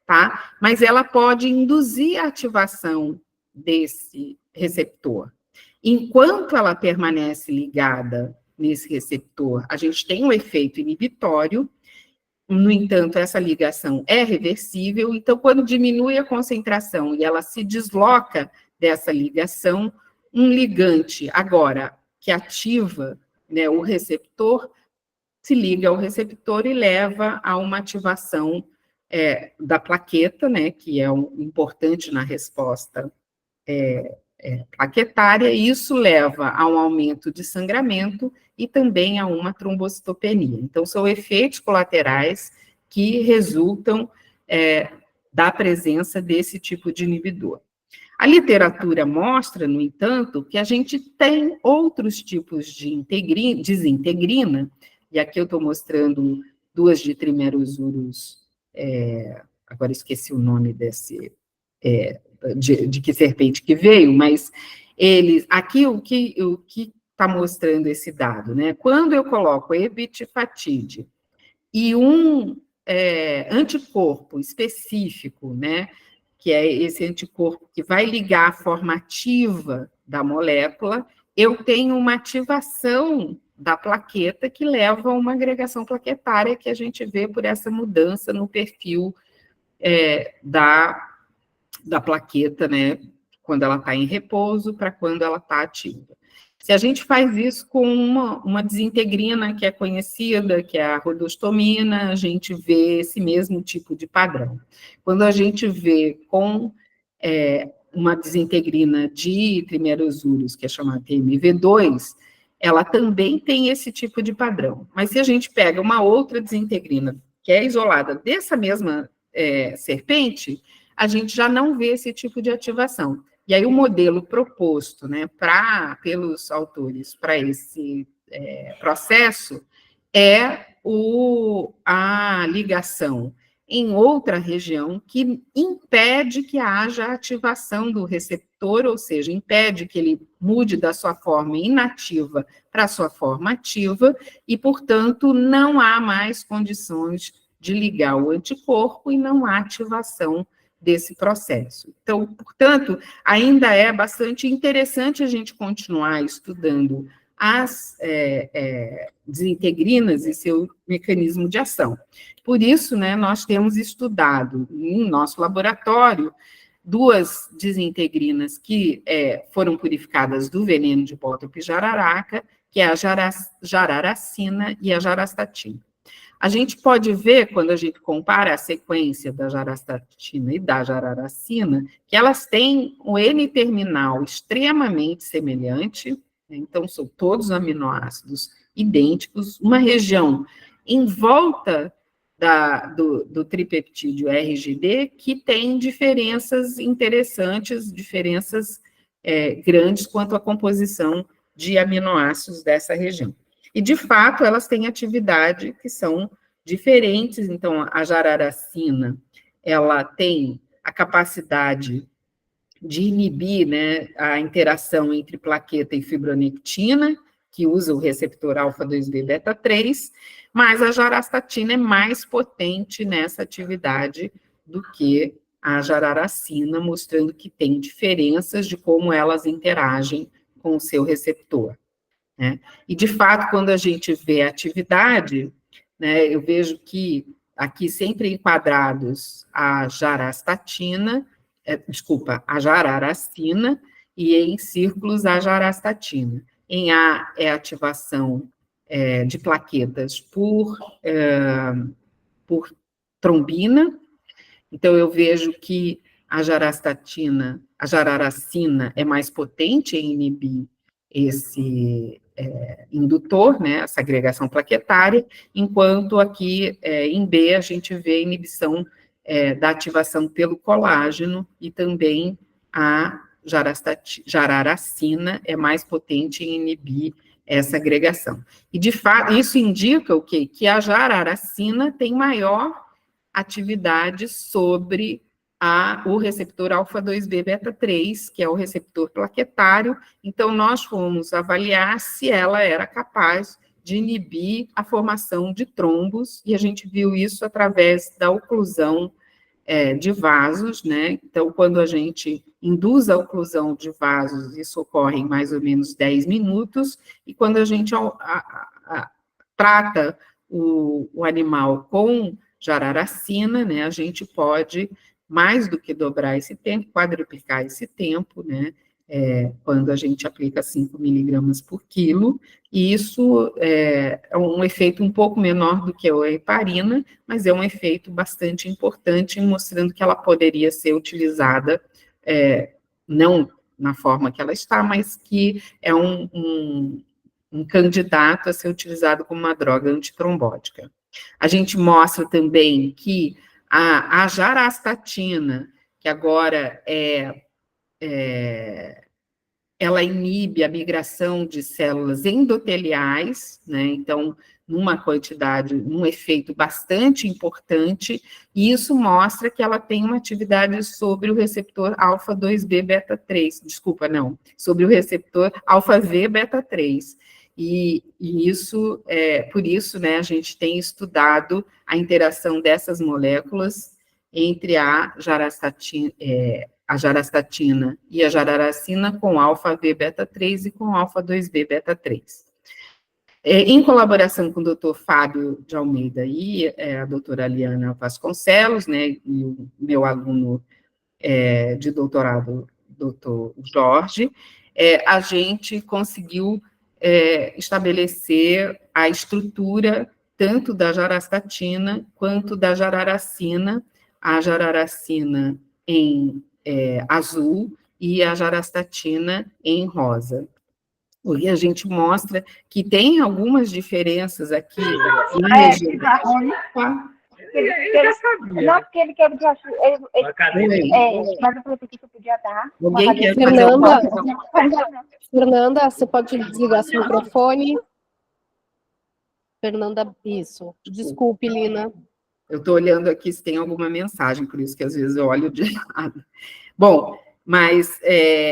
tá? Mas ela pode induzir a ativação desse receptor. Enquanto ela permanece ligada nesse receptor, a gente tem um efeito inibitório. No entanto, essa ligação é reversível, então, quando diminui a concentração e ela se desloca dessa ligação, um ligante, agora, que ativa, né, o receptor, se liga ao receptor e leva a uma ativação da plaqueta, né, que é importante na resposta plaquetária, e isso leva a um aumento de sangramento e também a uma trombocitopenia. Então, são efeitos colaterais que resultam da presença desse tipo de inibidor. A literatura mostra, no entanto, que a gente tem outros tipos de desintegrina, e aqui eu estou mostrando duas de trimerosuros, agora esqueci o nome desse, de que serpente que veio, mas aqui o que está mostrando esse dado, né? Quando eu coloco ebitifatide e um anticorpo específico, né, que é esse anticorpo que vai ligar a forma ativa da molécula, eu tenho uma ativação da plaqueta que leva a uma agregação plaquetária que a gente vê por essa mudança no perfil da plaqueta, né, quando ela está em repouso para quando ela está ativa. Se a gente faz isso com uma desintegrina que é conhecida, que é a rodostomina, a gente vê esse mesmo tipo de padrão. Quando a gente vê com uma desintegrina de trimerosuros, que é chamada TMV2, ela também tem esse tipo de padrão. Mas se a gente pega uma outra desintegrina, que é isolada dessa mesma serpente, a gente já não vê esse tipo de ativação. E aí o modelo proposto, né, pelos autores para esse processo é a ligação em outra região que impede que haja ativação do receptor, ou seja, impede que ele mude da sua forma inativa para a sua forma ativa, e, portanto, não há mais condições de ligar o anticorpo e não há ativação desse processo. Então, portanto, ainda é bastante interessante a gente continuar estudando as desintegrinas e seu mecanismo de ação. Por isso, né, nós temos estudado em nosso laboratório duas desintegrinas que foram purificadas do veneno de bótope jararaca, que é a jararacina e a jarastatina. A gente pode ver, quando a gente compara a sequência da jarastatina e da jararacina, que elas têm um N-terminal extremamente semelhante, né? Então, são todos aminoácidos idênticos, uma região em volta do tripeptídeo RGD que tem diferenças interessantes, diferenças grandes quanto à composição de aminoácidos dessa região. E, de fato, elas têm atividade que são diferentes. Então, a jararacina, ela tem a capacidade de inibir, né, a interação entre plaqueta e fibronectina, que usa o receptor alfa-2b beta-3, mas a jarastatina é mais potente nessa atividade do que a jararacina, mostrando que tem diferenças de como elas interagem com o seu receptor, né? E, de fato, quando a gente vê a atividade, né, eu vejo que aqui sempre enquadrados a jarastatina, a jararacina, e em círculos a jarastatina. Em A é ativação de plaquetas por trombina. Então, eu vejo que a jararacina é mais potente em inibir esse indutor, né, essa agregação plaquetária, enquanto aqui em B a gente vê a inibição da ativação pelo colágeno, e também a jararacina é mais potente em inibir essa agregação. E, de fato, isso indica o quê? Que a jararacina tem maior atividade sobre o receptor alfa-2b beta-3, que é o receptor plaquetário. Então, nós fomos avaliar se ela era capaz de inibir a formação de trombos, e a gente viu isso através da oclusão de vasos, né? Então, quando a gente induz a oclusão de vasos, isso ocorre em mais ou menos 10 minutos, e quando a gente trata o animal com jararacina, né, a gente pode mais do que dobrar esse tempo, quadruplicar esse tempo, né, quando a gente aplica 5 miligramas por quilo, e isso é um efeito um pouco menor do que a heparina, mas é um efeito bastante importante, mostrando que ela poderia ser utilizada, não na forma que ela está, mas que é um candidato a ser utilizado como uma droga antitrombótica. A gente mostra também que a jarastatina, que agora ela inibe a migração de células endoteliais, né? Então, numa quantidade, num efeito bastante importante, e isso mostra que ela tem uma atividade sobre o receptor alfa-2b beta-3, sobre o receptor alfa-v beta-3. E isso, por isso, né, a gente tem estudado a interação dessas moléculas entre a jarastatina e a jararacina com alfa-v beta-3 e com alfa-2b beta-3. Em colaboração com o doutor Fábio de Almeida e a doutora Aliana Vasconcelos, né, e o meu aluno de doutorado, doutor Jorge, a gente conseguiu estabelecer a estrutura tanto da jarastatina quanto da jararacina, a jararacina em azul e a jarastatina em rosa. E a gente mostra que tem algumas diferenças aqui na região. Eu já sabia. Não, porque ele quer que mas eu falei que tu podia dar. Alguém quer Fernanda, você pode desligar seu microfone? Fernanda, isso. Desculpe, Lina. Eu estou olhando aqui se tem alguma mensagem, por isso que às vezes eu olho de lado. Bom, mas,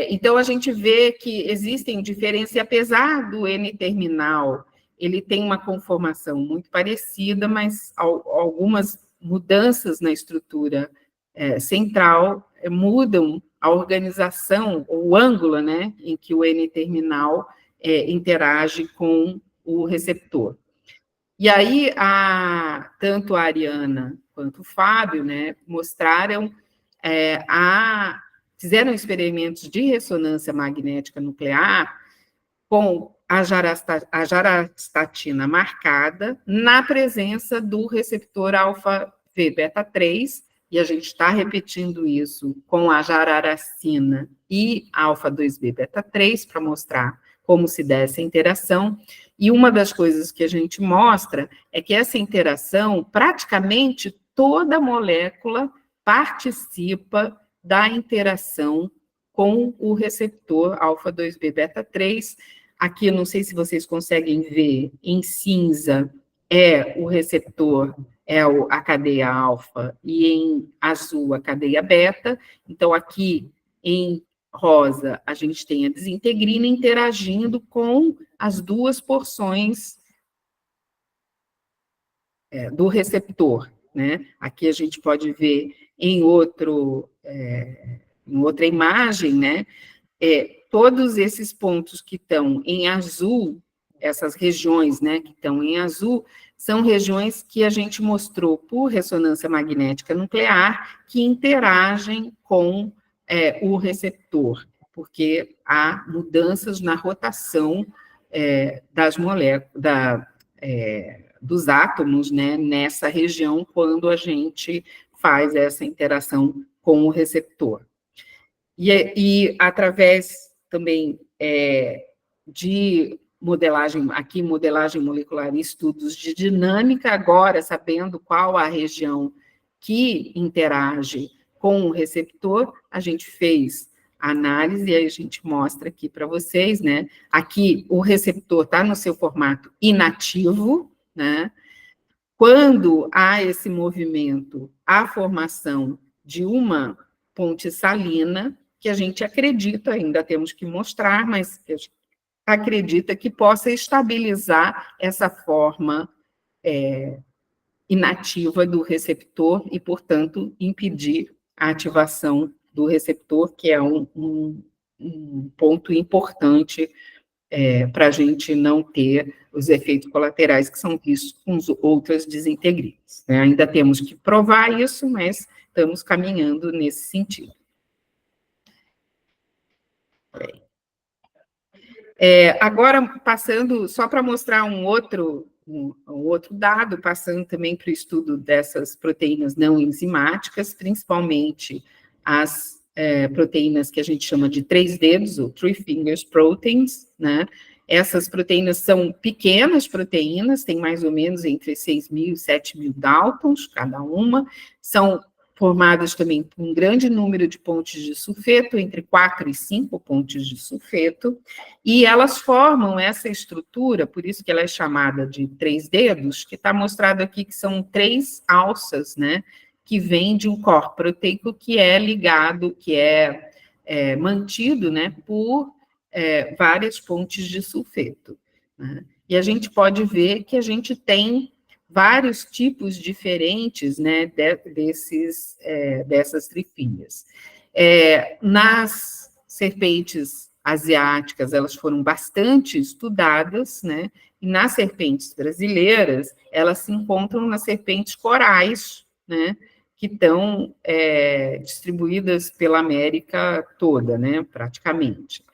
então, a gente vê que existem diferenças, e apesar do N-terminal, ele tem uma conformação muito parecida, mas algumas mudanças na estrutura central mudam a organização, o ângulo, né, em que o N-terminal interage com o receptor. E aí, tanto a Ariana quanto o Fábio, né, mostraram fizeram experimentos de ressonância magnética nuclear com a jarastatina marcada na presença do receptor alfa-v beta-3, e a gente está repetindo isso com a jararacina e alfa-2b beta-3 para mostrar como se dá essa interação. E uma das coisas que a gente mostra é que essa interação, praticamente toda molécula participa da interação com o receptor alfa-2b beta-3. Aqui, eu não sei se vocês conseguem ver, em cinza é o receptor, a cadeia alfa, e em azul a cadeia beta. Então, aqui em rosa, a gente tem a desintegrina interagindo com as duas porções do receptor, né? Aqui a gente pode ver em outra imagem, né? Todos esses pontos que estão em azul, essas regiões, né, que estão em azul, são regiões que a gente mostrou por ressonância magnética nuclear que interagem com o receptor, porque há mudanças na rotação das moléculas, dos átomos, né, nessa região, quando a gente faz essa interação com o receptor. E através também de modelagem, aqui modelagem molecular e estudos de dinâmica, agora sabendo qual a região que interage com o receptor, a gente fez a análise e aí a gente mostra aqui para vocês, né? Aqui o receptor está no seu formato inativo, né? Quando há esse movimento, a formação de uma ponte salina, que a gente acredita, ainda temos que mostrar, mas que a gente acredita que possa estabilizar essa forma inativa do receptor e, portanto, impedir a ativação do receptor, que é um ponto importante para a gente não ter os efeitos colaterais que são vistos com outras desintegrinas, né? Ainda temos que provar isso, mas estamos caminhando nesse sentido. Agora, passando, só para mostrar um outro dado, passando também para o estudo dessas proteínas não enzimáticas, principalmente as proteínas que a gente chama de 3 dedos, ou three fingers proteins, né? Essas proteínas são pequenas proteínas, tem mais ou menos entre 6.000 e 7.000 Daltons cada uma, são formadas também por um grande número de pontes de sulfeto, entre 4 e 5 pontes de sulfeto, e elas formam essa estrutura, por isso que ela é chamada de 3 dedos, que está mostrado aqui que são 3 alças, né, que vêm de um corpo proteico que é ligado, que é mantido, né, por várias pontes de sulfeto, né? E a gente pode ver que a gente tem vários tipos diferentes, né, dessas trifílias. Nas serpentes asiáticas, elas foram bastante estudadas, né, e nas serpentes brasileiras, elas se encontram nas serpentes corais, né, que estão distribuídas pela América toda, né, praticamente.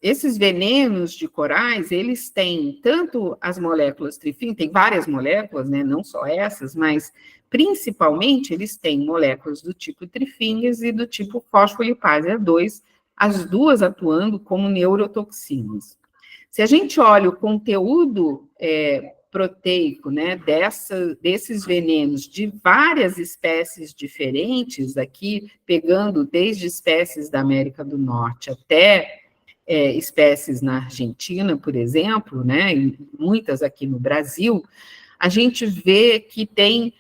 Esses venenos de corais, eles têm tanto as moléculas trifín, tem várias moléculas, né, não só essas, mas principalmente eles têm moléculas do tipo trifíngues e do tipo fosfolipase 2, as duas atuando como neurotoxinas. Se a gente olha o conteúdo proteico, né, desses venenos de várias espécies diferentes, aqui pegando desde espécies da América do Norte até espécies na Argentina, por exemplo, né, e muitas aqui no Brasil, a gente vê que tem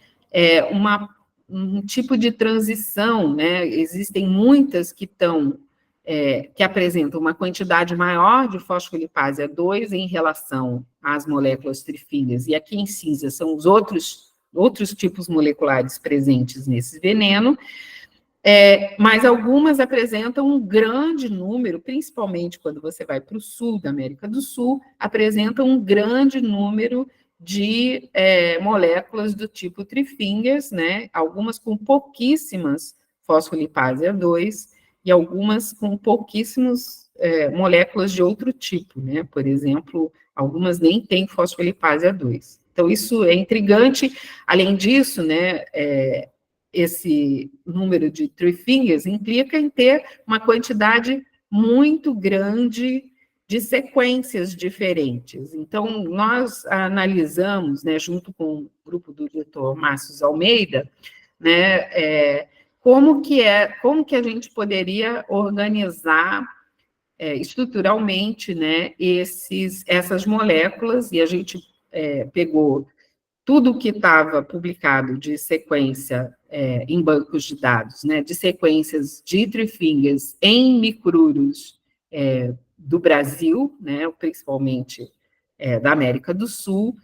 um tipo de transição, né, existem muitas que apresentam uma quantidade maior de fosfolipase 2 em relação às moléculas trifílias, e aqui em cinza são os outros tipos moleculares presentes nesse veneno, mas algumas apresentam um grande número, principalmente quando você vai para o sul da América do Sul, apresentam um grande número de moléculas do tipo trifingers, né, algumas com pouquíssimas fosfolipase 2, e algumas com pouquíssimas moléculas de outro tipo, né? Por exemplo, algumas nem têm fosfolipase 2. Então, isso é intrigante. Além disso, né, esse número de three fingers implica em ter uma quantidade muito grande de sequências diferentes. Então, nós analisamos, né, junto com o grupo do Dr. Márcio Almeida, né, como que a gente poderia organizar estruturalmente, né, essas moléculas, e a gente pegou tudo o que estava publicado de sequência em bancos de dados, né, de sequências de Three Fingers em micruros do Brasil, né, principalmente da América do Sul,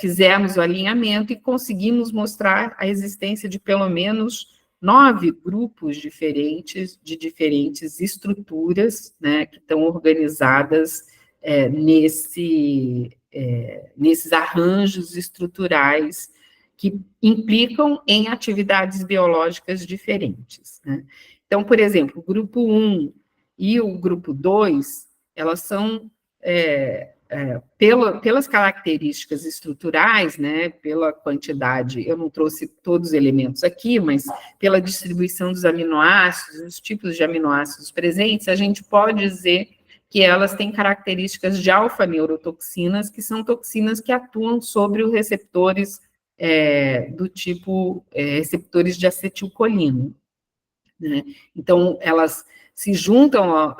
fizemos o alinhamento e conseguimos mostrar a existência de pelo menos 9 grupos diferentes, de diferentes estruturas, né, que estão organizadas nesses arranjos estruturais que implicam em atividades biológicas diferentes, né? Então, por exemplo, o grupo 1 e o grupo 2, elas são, pelas características estruturais, né, pela quantidade, eu não trouxe todos os elementos aqui, mas pela distribuição dos aminoácidos, os tipos de aminoácidos presentes, a gente pode dizer que elas têm características de alfa-neurotoxinas, que são toxinas que atuam sobre os receptores do tipo receptores de acetilcolina, né? Então, elas se juntam,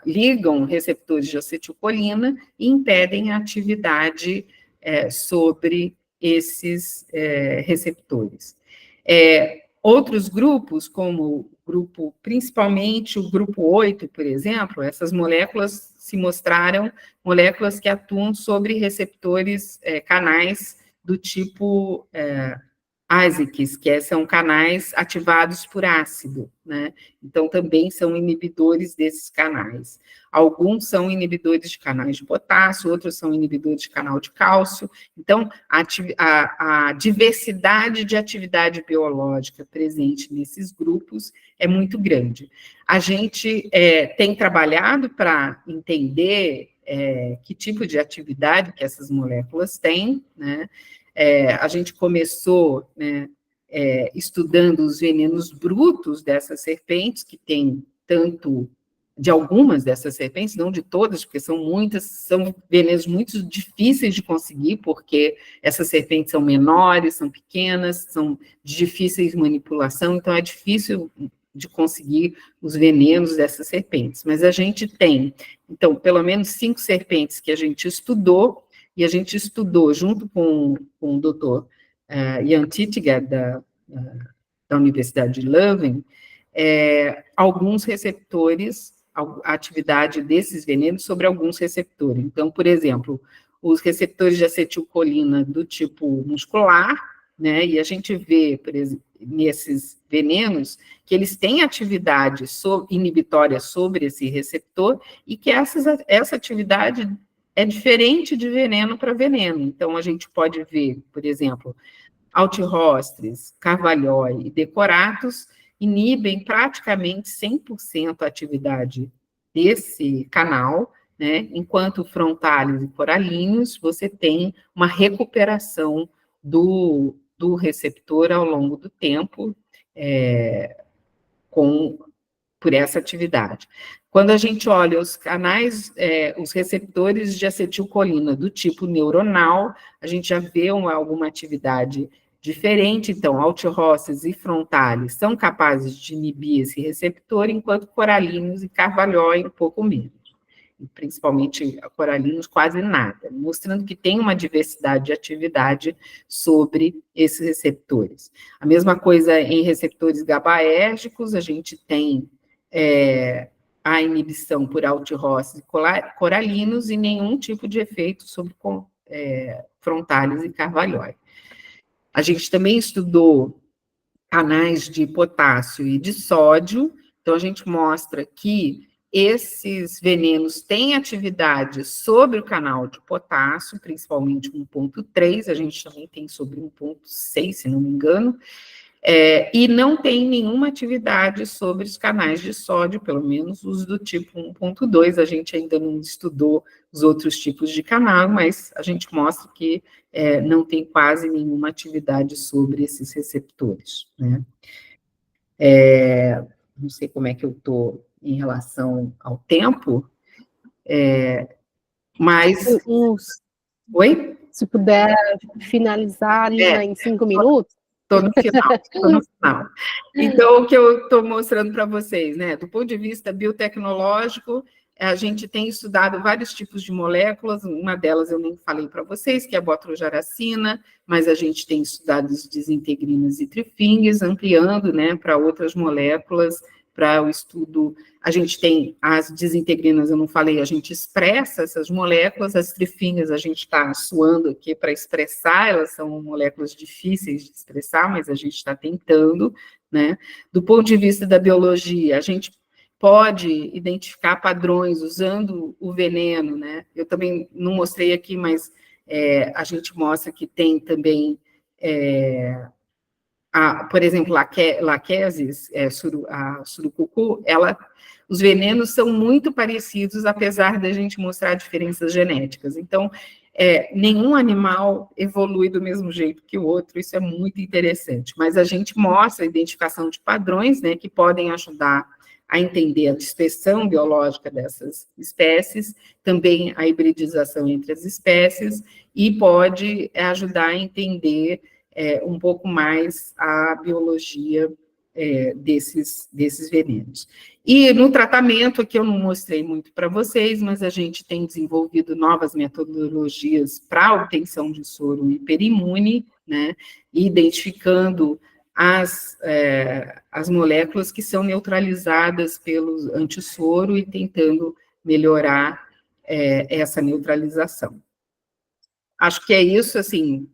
ligam receptores de acetilcolina e impedem a atividade sobre esses receptores. Outros grupos, como o grupo, principalmente o grupo 8, por exemplo, essas moléculas se mostraram moléculas que atuam sobre receptores, canais do tipo ASICs, que são canais ativados por ácido, né? Então, também são inibidores desses canais. Alguns são inibidores de canais de potássio, outros são inibidores de canal de cálcio. Então, a diversidade de atividade biológica presente nesses grupos é muito grande. A gente tem trabalhado para entender que tipo de atividade que essas moléculas têm, né? A gente começou, né, estudando os venenos brutos dessas serpentes, que tem tanto de algumas dessas serpentes, não de todas, porque são muitas, são venenos muito difíceis de conseguir, porque essas serpentes são menores, são pequenas, são de difíceis de manipulação, então é difícil de conseguir os venenos dessas serpentes. Mas a gente tem, então, pelo menos 5 serpentes que a gente estudou, e a gente estudou, junto com o doutor Jan Tittinger, da Universidade de Leuven, alguns receptores, a atividade desses venenos sobre alguns receptores. Então, por exemplo, os receptores de acetilcolina do tipo muscular, né, e a gente vê, por exemplo, nesses venenos, que eles têm atividade inibitória sobre esse receptor, e que essa atividade é diferente de veneno para veneno. Então, a gente pode ver, por exemplo, Altirostres, Carvalhói e Decoratus inibem praticamente 100% a atividade desse canal, né? Enquanto Frontalis e Coralinos, você tem uma recuperação do receptor ao longo do tempo por essa atividade. Quando a gente olha os canais, os receptores de acetilcolina do tipo neuronal, a gente já vê alguma atividade diferente. Então, Altirostres e Frontalis são capazes de inibir esse receptor, enquanto Coralinos e Carvalhói um pouco menos. Principalmente Coralinos, quase nada, mostrando que tem uma diversidade de atividade sobre esses receptores. A mesma coisa em receptores GABAérgicos, a gente tem a inibição por Altirostres e Coralinos e nenhum tipo de efeito sobre Frontalis e Carvalhói. A gente também estudou canais de potássio e de sódio, então a gente mostra que esses venenos têm atividade sobre o canal de potássio, principalmente 1.3, a gente também tem sobre 1.6, se não me engano, e não tem nenhuma atividade sobre os canais de sódio, pelo menos os do tipo 1.2, a gente ainda não estudou os outros tipos de canal, mas a gente mostra que não tem quase nenhuma atividade sobre esses receptores, né? Não sei como é que eu estou em relação ao tempo, mas... Oi? Se puder finalizar ali em 5 minutos. Estou no final, Então, o que eu estou mostrando para vocês, né, do ponto de vista biotecnológico, a gente tem estudado vários tipos de moléculas, uma delas eu nem falei para vocês, que é a botrojaracina, mas a gente tem estudado as desintegrinas e trifíngues, ampliando, né, para outras moléculas, para o estudo. A gente tem as desintegrinas, eu não falei, a gente expressa essas moléculas, as trifíngues a gente está suando aqui para expressar, elas são moléculas difíceis de expressar, mas a gente está tentando, né? Do ponto de vista da biologia, a gente pode identificar padrões usando o veneno, né? Eu também não mostrei aqui, mas a gente mostra que tem também, por exemplo, laquesis, a surucucu, os venenos são muito parecidos, apesar da gente mostrar diferenças genéticas. Então, nenhum animal evolui do mesmo jeito que o outro, isso é muito interessante. Mas a gente mostra a identificação de padrões, né, que podem ajudar a entender a dispersão biológica dessas espécies, também a hibridização entre as espécies, e pode ajudar a entender um pouco mais a biologia desses venenos. E no tratamento, aqui eu não mostrei muito para vocês, mas a gente tem desenvolvido novas metodologias para a obtenção de soro hiperimune, né, identificando as moléculas que são neutralizadas pelo antissoro e tentando melhorar essa neutralização. Acho que é isso, assim,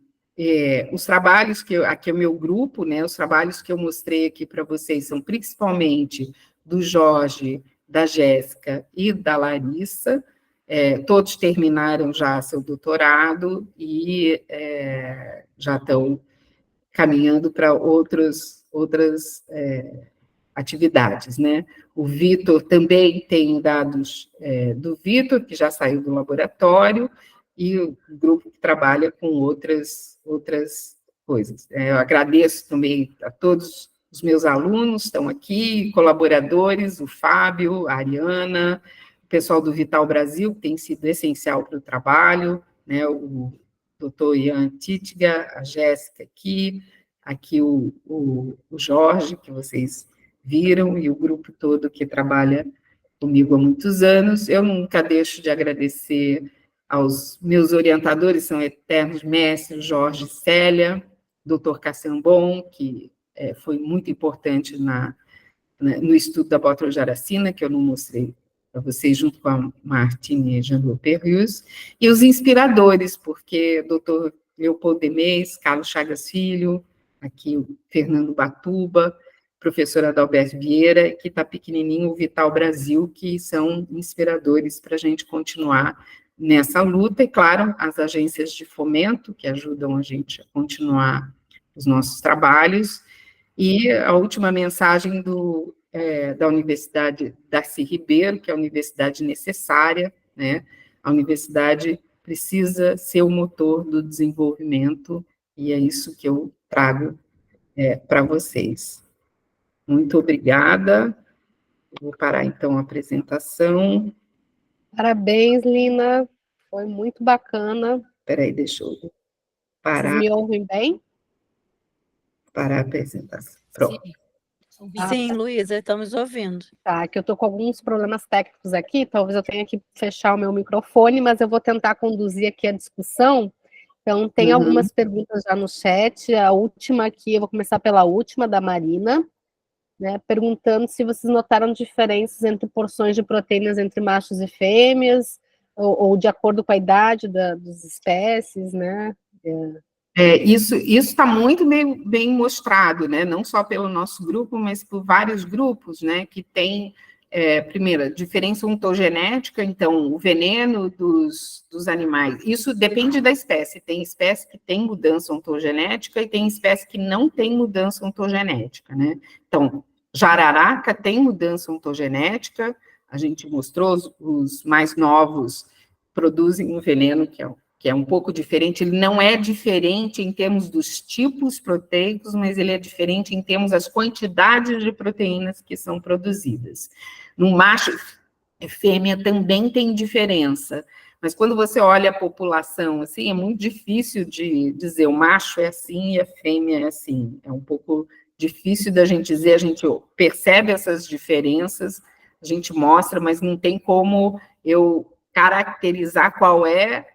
os trabalhos aqui é o meu grupo, né, os trabalhos que eu mostrei aqui para vocês são principalmente do Jorge, da Jéssica e da Larissa, todos terminaram já seu doutorado e já estão caminhando para outras atividades, né? O Vitor também tem dados do Vitor, que já saiu do laboratório, e o grupo que trabalha com outras coisas. Eu agradeço também a todos os meus alunos, estão aqui, colaboradores, o Fábio, a Ariana, o pessoal do Vital Brasil, que tem sido essencial para o trabalho, né? O doutor Ian Titiga, a Jéssica aqui o Jorge, que vocês viram, e o grupo todo que trabalha comigo há muitos anos. Eu nunca deixo de agradecer aos meus orientadores, são eternos mestres, Jorge e Célia, doutor Cassambon, que foi muito importante no estudo da botrojaracina, que eu não mostrei para vocês, junto com a Martine Jean-Louis, e os inspiradores, porque doutor Leopoldo Demês, Carlos Chagas Filho, aqui o Fernando Batuba, professor Adalberto Vieira, que está pequenininho, o Vital Brasil, que são inspiradores para a gente continuar nessa luta, e, claro, as agências de fomento, que ajudam a gente a continuar os nossos trabalhos, e a última mensagem da Universidade Darcy Ribeiro, que é a universidade necessária, né? A universidade precisa ser o motor do desenvolvimento, e é isso que eu trago para vocês. Muito obrigada. Vou parar, então, a apresentação. Parabéns, Lina. Foi muito bacana. Espera aí, deixa eu parar. Vocês me ouvem bem? Parar a apresentação. Pronto. Sim, Luísa, estamos ouvindo. Tá, que eu estou com alguns problemas técnicos aqui, talvez eu tenha que fechar o meu microfone, mas eu vou tentar conduzir aqui a discussão. Então, tem algumas perguntas já no chat. A última aqui, eu vou começar pela última, da Marina, né, perguntando se vocês notaram diferenças entre porções de proteínas entre machos e fêmeas, ou de acordo com a idade das espécies, né? Isso está muito bem mostrado, né? Não só pelo nosso grupo, mas por vários grupos, né? Que tem, primeiro, diferença ontogenética, então, o veneno dos animais. Isso depende da espécie. Tem espécie que tem mudança ontogenética e tem espécie que não tem mudança ontogenética, né? Então, jararaca tem mudança ontogenética, a gente mostrou, os mais novos produzem um veneno que é um pouco diferente. Ele não é diferente em termos dos tipos proteicos, mas ele é diferente em termos das quantidades de proteínas que são produzidas. No macho e fêmea também tem diferença, mas quando você olha a população, assim, é muito difícil de dizer o macho é assim e a fêmea é assim. É um pouco difícil da gente dizer, a gente percebe essas diferenças gente mostra, mas não tem como eu caracterizar qual é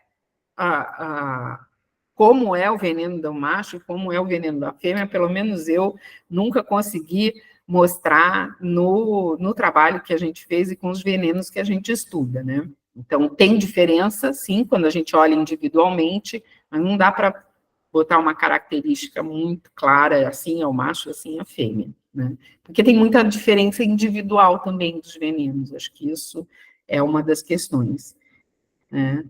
como é o veneno do macho, como é o veneno da fêmea, pelo menos eu nunca consegui mostrar no trabalho que a gente fez e com os venenos que a gente estuda, né? Então, tem diferença, sim, quando a gente olha individualmente, mas não dá para botar uma característica muito clara, assim é o macho, assim é a fêmea, né? Porque tem muita diferença individual também dos venenos, acho que isso é uma das questões, né?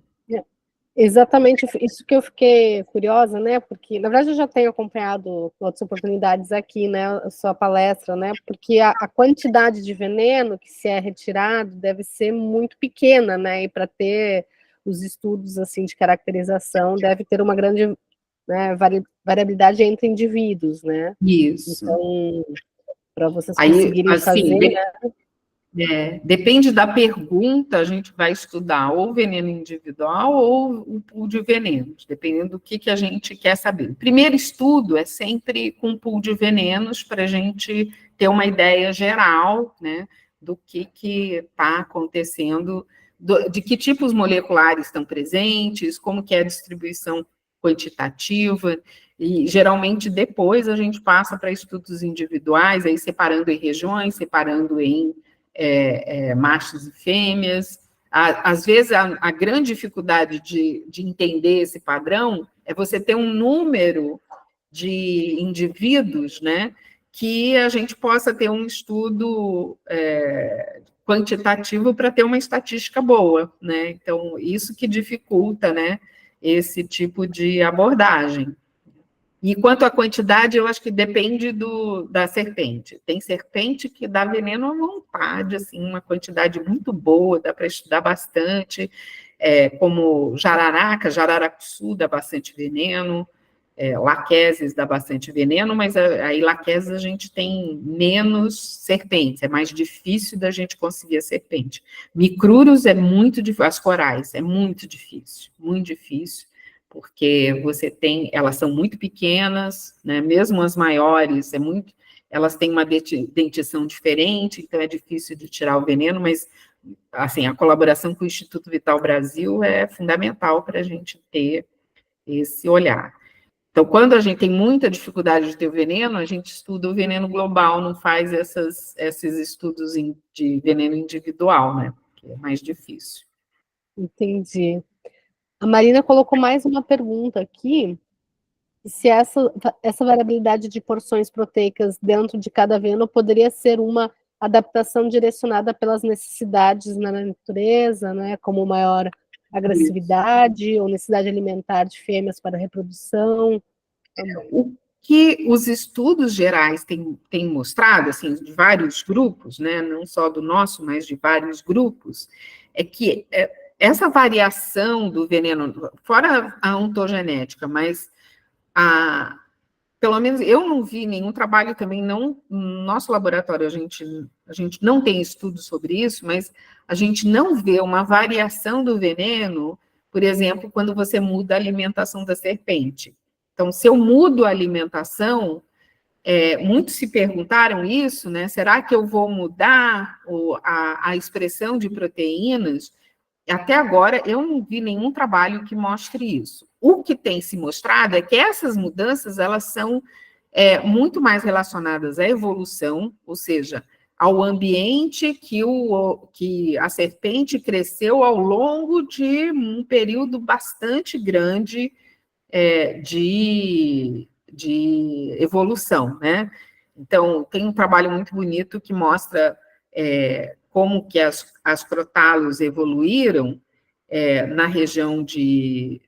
Exatamente isso que eu fiquei curiosa, né? Porque, na verdade, eu já tenho acompanhado outras oportunidades aqui, né? A sua palestra, né? Porque a quantidade de veneno que se é retirado deve ser muito pequena, né? E para ter os estudos assim de caracterização, deve ter uma grande, né, variabilidade entre indivíduos, né? Isso. Então, para vocês Aí, conseguirem assim, fazer, né? Depende da pergunta, a gente vai estudar ou veneno individual ou o pool de venenos, dependendo do que a gente quer saber. O primeiro estudo é sempre com pool de venenos, para a gente ter uma ideia geral, né, do que está acontecendo, de que tipos moleculares estão presentes, como que é a distribuição quantitativa, e geralmente depois a gente passa para estudos individuais, aí separando em regiões, separando em machos e fêmeas. Às vezes, a grande dificuldade de entender esse padrão é você ter um número de indivíduos, né, que a gente possa ter um estudo quantitativo para ter uma estatística boa, né? Então, isso que dificulta, né, esse tipo de abordagem. E quanto à quantidade, eu acho que depende da serpente. Tem serpente que dá veneno à vontade, assim, uma quantidade muito boa, dá para estudar bastante, como jararacuçu dá bastante veneno, laqueses dá bastante veneno, mas aí laqueses a gente tem menos serpentes, é mais difícil da gente conseguir a serpente. Micruros é muito difícil, as corais, é muito difícil, porque elas são muito pequenas, né? Mesmo as maiores, elas têm uma dentição diferente, então é difícil de tirar o veneno, mas assim, a colaboração com o Instituto Vital Brasil é fundamental para a gente ter esse olhar. Então, quando a gente tem muita dificuldade de ter o veneno, a gente estuda o veneno global, não faz esses estudos de veneno individual, né? Que é mais difícil. Entendi. A Marina colocou mais uma pergunta aqui, se essa variabilidade de porções proteicas dentro de cada veneno poderia ser uma adaptação direcionada pelas necessidades na natureza, né, como maior agressividade ou necessidade alimentar de fêmeas para reprodução. O que os estudos gerais têm mostrado, assim, de vários grupos, né, não só do nosso, mas de vários grupos, é que essa variação do veneno, fora a ontogenética, mas pelo menos eu não vi nenhum trabalho também, não, no nosso laboratório a gente não tem estudo sobre isso, mas a gente não vê uma variação do veneno, por exemplo, quando você muda a alimentação da serpente. Então, se eu mudo a alimentação, muitos se perguntaram isso, né? Será que eu vou mudar a expressão de proteínas? Até agora, eu não vi nenhum trabalho que mostre isso. O que tem se mostrado é que essas mudanças, elas são muito mais relacionadas à evolução, ou seja, ao ambiente que a serpente cresceu ao longo de um período bastante grande de evolução, né? Então, tem um trabalho muito bonito que mostra como que as crotalos evoluíram na região de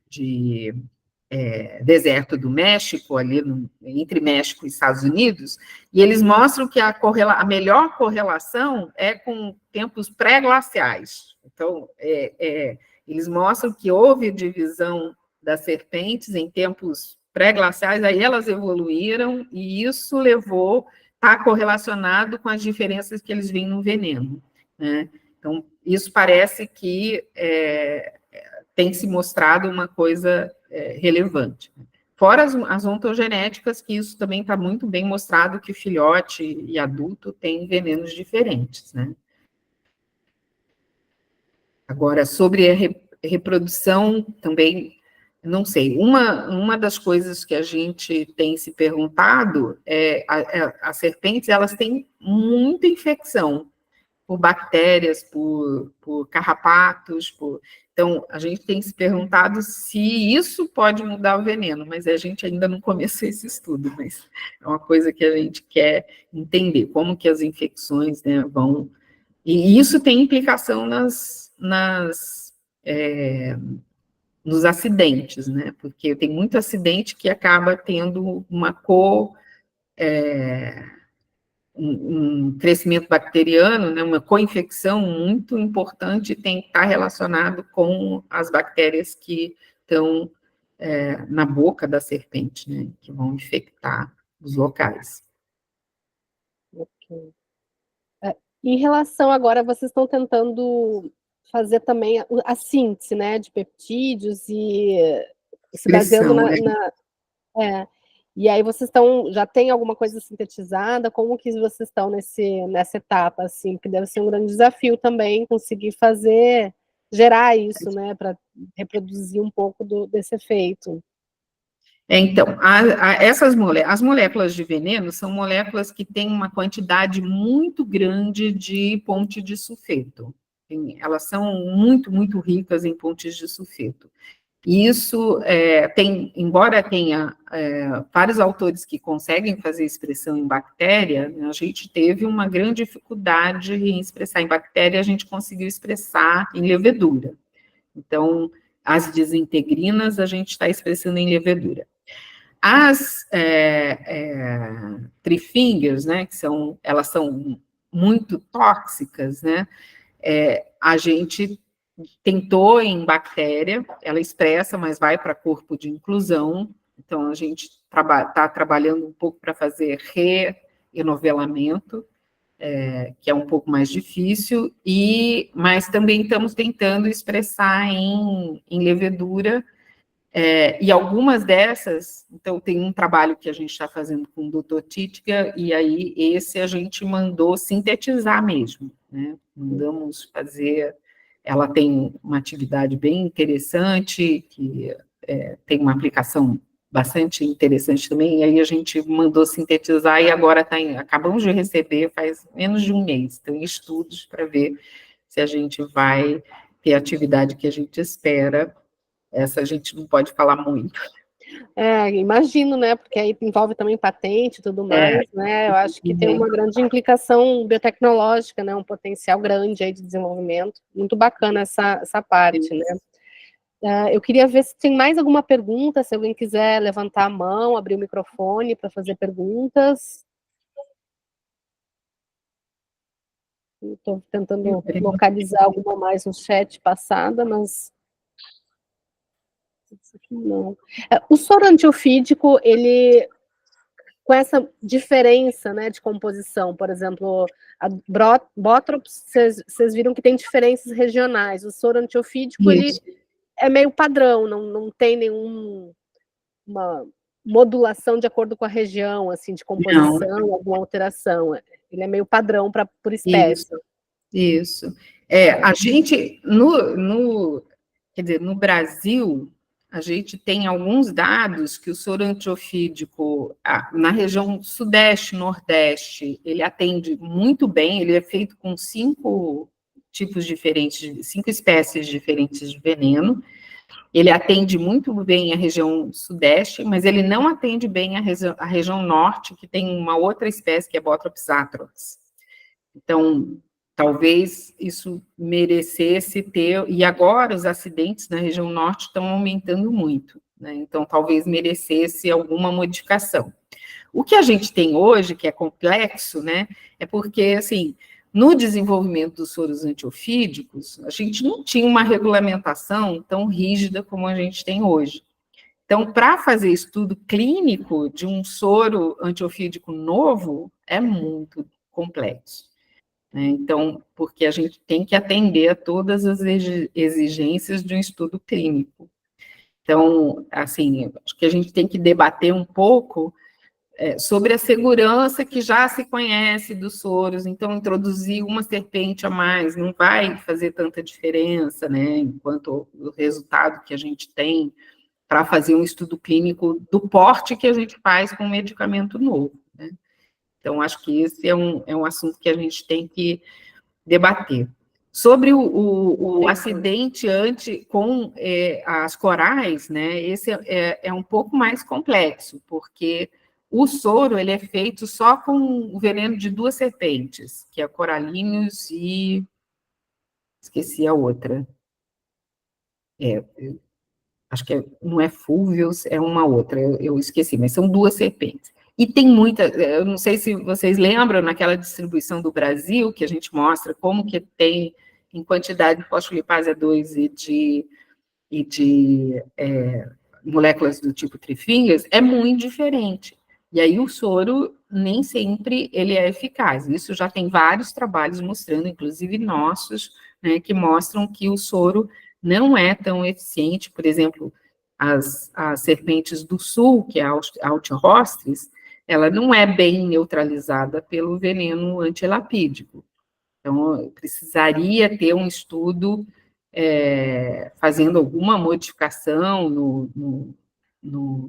deserto do México, ali entre México e Estados Unidos, e eles mostram que a melhor correlação é com tempos pré-glaciais. Então, eles mostram que houve divisão das serpentes em tempos pré-glaciais, aí elas evoluíram, e isso está correlacionado com as diferenças que eles veem no veneno, né? Então, isso parece que tem se mostrado uma coisa relevante. Fora as ontogenéticas, que isso também está muito bem mostrado, que filhote e adulto têm venenos diferentes, né? Agora, sobre a reprodução, também, não sei, uma das coisas que a gente tem se perguntado é as serpentes, elas têm muita infecção por bactérias, por carrapatos, então, a gente tem se perguntado se isso pode mudar o veneno, mas a gente ainda não começou esse estudo, mas é uma coisa que a gente quer entender, como que as infecções, né, vão... E isso tem implicação nos acidentes, né, porque tem muito acidente que acaba tendo uma um crescimento bacteriano, né, uma co-infecção muito importante, tem que estar relacionado com as bactérias que estão na boca da serpente, né, que vão infectar os locais. Ok. Em relação agora, vocês estão tentando fazer também a síntese, né, de peptídeos e se baseando e aí vocês já tem alguma coisa sintetizada? Como que vocês estão nessa etapa, assim? Porque deve ser um grande desafio também conseguir gerar isso, né, para reproduzir um pouco desse efeito. Então, as moléculas de veneno são moléculas que têm uma quantidade muito grande de ponte de sulfeto. Elas são muito, muito ricas em pontes de sulfeto. E isso embora tenha vários autores que conseguem fazer expressão em bactéria, né, a gente teve uma grande dificuldade em expressar em bactéria, a gente conseguiu expressar em levedura. Então, as desintegrinas a gente está expressando em levedura. As trifingers, né, elas são muito tóxicas, né, a gente tentou em bactéria, ela expressa, mas vai para corpo de inclusão, então a gente está trabalhando um pouco para fazer reenovelamento, que é um pouco mais difícil, mas também estamos tentando expressar em levedura, e algumas dessas, então tem um trabalho que a gente está fazendo com o Dr. Titga, e aí esse a gente mandou sintetizar mesmo, né? Mandamos fazer, ela tem uma atividade bem interessante, que tem uma aplicação bastante interessante também, e aí a gente mandou sintetizar, e agora acabamos de receber faz menos de um mês, então estudos para ver se a gente vai ter a atividade que a gente espera. Essa a gente não pode falar muito. Imagino, né? Porque aí envolve também patente e tudo mais, né? Eu acho que tem uma grande implicação biotecnológica, né? Um potencial grande aí de desenvolvimento. Muito bacana essa parte, né? Eu queria ver se tem mais alguma pergunta, se alguém quiser levantar a mão, abrir o microfone para fazer perguntas. Estou tentando localizar alguma mais no chat passada, mas isso aqui não. O soro antiofídico, ele, com essa diferença, né, de composição, por exemplo, a Botrops, vocês viram que tem diferenças regionais. O soro antiofídico, ele é meio padrão, não tem nenhuma modulação de acordo com a região, assim, de composição, alguma alteração. Ele é meio padrão por espécie. Isso. A gente, quer dizer, no Brasil, a gente tem alguns dados que o soro antiofídico, na região sudeste, nordeste, ele atende muito bem, ele é feito com 5 tipos diferentes, 5 espécies diferentes de veneno, ele atende muito bem a região sudeste, mas ele não atende bem a região norte, que tem uma outra espécie, que é Botrops atrox. Então, talvez isso merecesse ter... E agora os acidentes na região norte estão aumentando muito, né? Então, talvez merecesse alguma modificação. O que a gente tem hoje, que é complexo, né, é porque, assim, no desenvolvimento dos soros antiofídicos, a gente não tinha uma regulamentação tão rígida como a gente tem hoje. Então, para fazer estudo clínico de um soro antiofídico novo, é muito complexo, né? Então, porque a gente tem que atender a todas as exigências de um estudo clínico. Então, assim, acho que a gente tem que debater um pouco sobre a segurança que já se conhece dos soros, então introduzir uma serpente a mais não vai fazer tanta diferença, né, enquanto o resultado que a gente tem para fazer um estudo clínico do porte que a gente faz com um medicamento novo, né? Então, acho que esse é um assunto que a gente tem que debater. Sobre o acidente com as corais, né, esse é um pouco mais complexo, porque o soro ele é feito só com o veneno de 2 serpentes, que é a Corallinhos e... esqueci a outra. Acho que não é Fúvios, é uma outra, eu esqueci, mas são 2 serpentes. E tem muita, eu não sei se vocês lembram, naquela distribuição do Brasil, que a gente mostra como que tem em quantidade de fosfolipase 2 e de moléculas do tipo trifingers, é muito diferente. E aí o soro nem sempre ele é eficaz. Isso já tem vários trabalhos mostrando, inclusive nossos, né, que mostram que o soro não é tão eficiente. Por exemplo, as serpentes do sul, que é a Altirostris, ela não é bem neutralizada pelo veneno antilapídico. Então, precisaria ter um estudo fazendo alguma modificação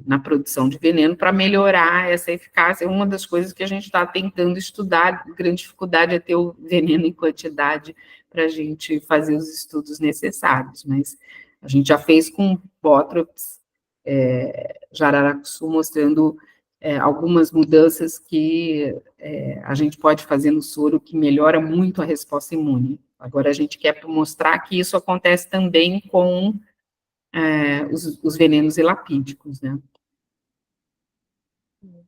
na produção de veneno para melhorar essa eficácia. É uma das coisas que a gente está tentando estudar. A grande dificuldade é ter o veneno em quantidade para a gente fazer os estudos necessários, mas a gente já fez com Bótrops, Jararacuçu, mostrando algumas mudanças que a gente pode fazer no soro que melhora muito a resposta imune. Agora, a gente quer mostrar que isso acontece também com os venenos elapídicos, né?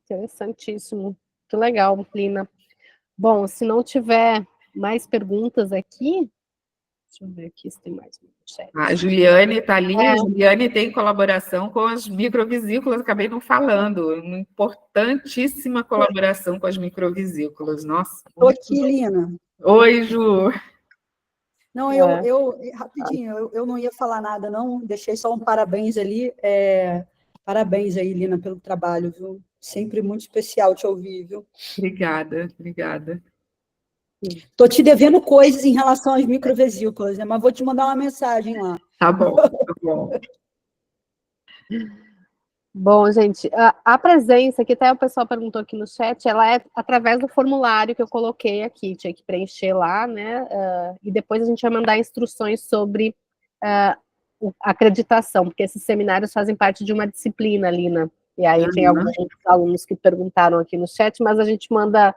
Interessantíssimo. Muito legal, Lina. Bom, se não tiver mais perguntas aqui, deixa eu ver aqui se tem mais no chat. A Juliane está ali, a Juliane tem colaboração com as microvesículas, acabei não falando, uma importantíssima colaboração com as microvesículas, nossa. Estou aqui, Lina. Oi, Ju. Não, rapidinho, eu não ia falar nada, não, deixei só um parabéns ali, parabéns aí, Lina, pelo trabalho, viu? Sempre muito especial te ouvir, viu? Obrigada, obrigada. Estou te devendo coisas em relação às microvesículas, né? Mas vou te mandar uma mensagem lá. Tá bom, tá bom. Bom, gente, a presença, que até o pessoal perguntou aqui no chat, ela é através do formulário que eu coloquei aqui, tinha que preencher lá, né, e depois a gente vai mandar instruções sobre a acreditação, porque esses seminários fazem parte de uma disciplina, Lina, e aí tem alguns alunos que perguntaram aqui no chat, mas a gente manda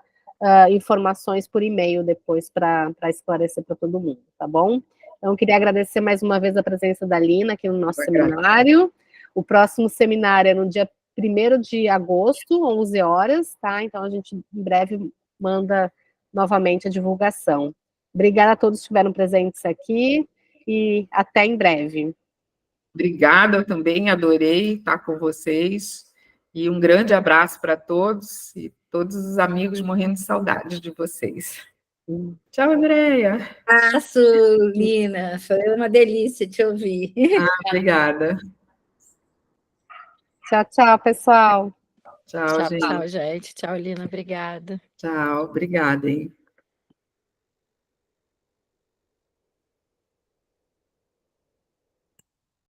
informações por e-mail depois para esclarecer para todo mundo, tá bom? Então, eu queria agradecer mais uma vez a presença da Lina aqui no nosso seminário. O próximo seminário é no dia 1º de agosto, 11 horas, tá? Então, a gente em breve manda novamente a divulgação. Obrigada a todos que estiveram presentes aqui e até em breve. Obrigada, eu também adorei estar com vocês. E um grande abraço para todos e todos os amigos morrendo de saudade de vocês. Tchau, Andréia. Abraço, Lina. Foi uma delícia te ouvir. Obrigada. Tchau, tchau, pessoal. Tchau, gente. Tchau, gente. Tchau, Lina. Obrigada. Tchau, obrigada, hein?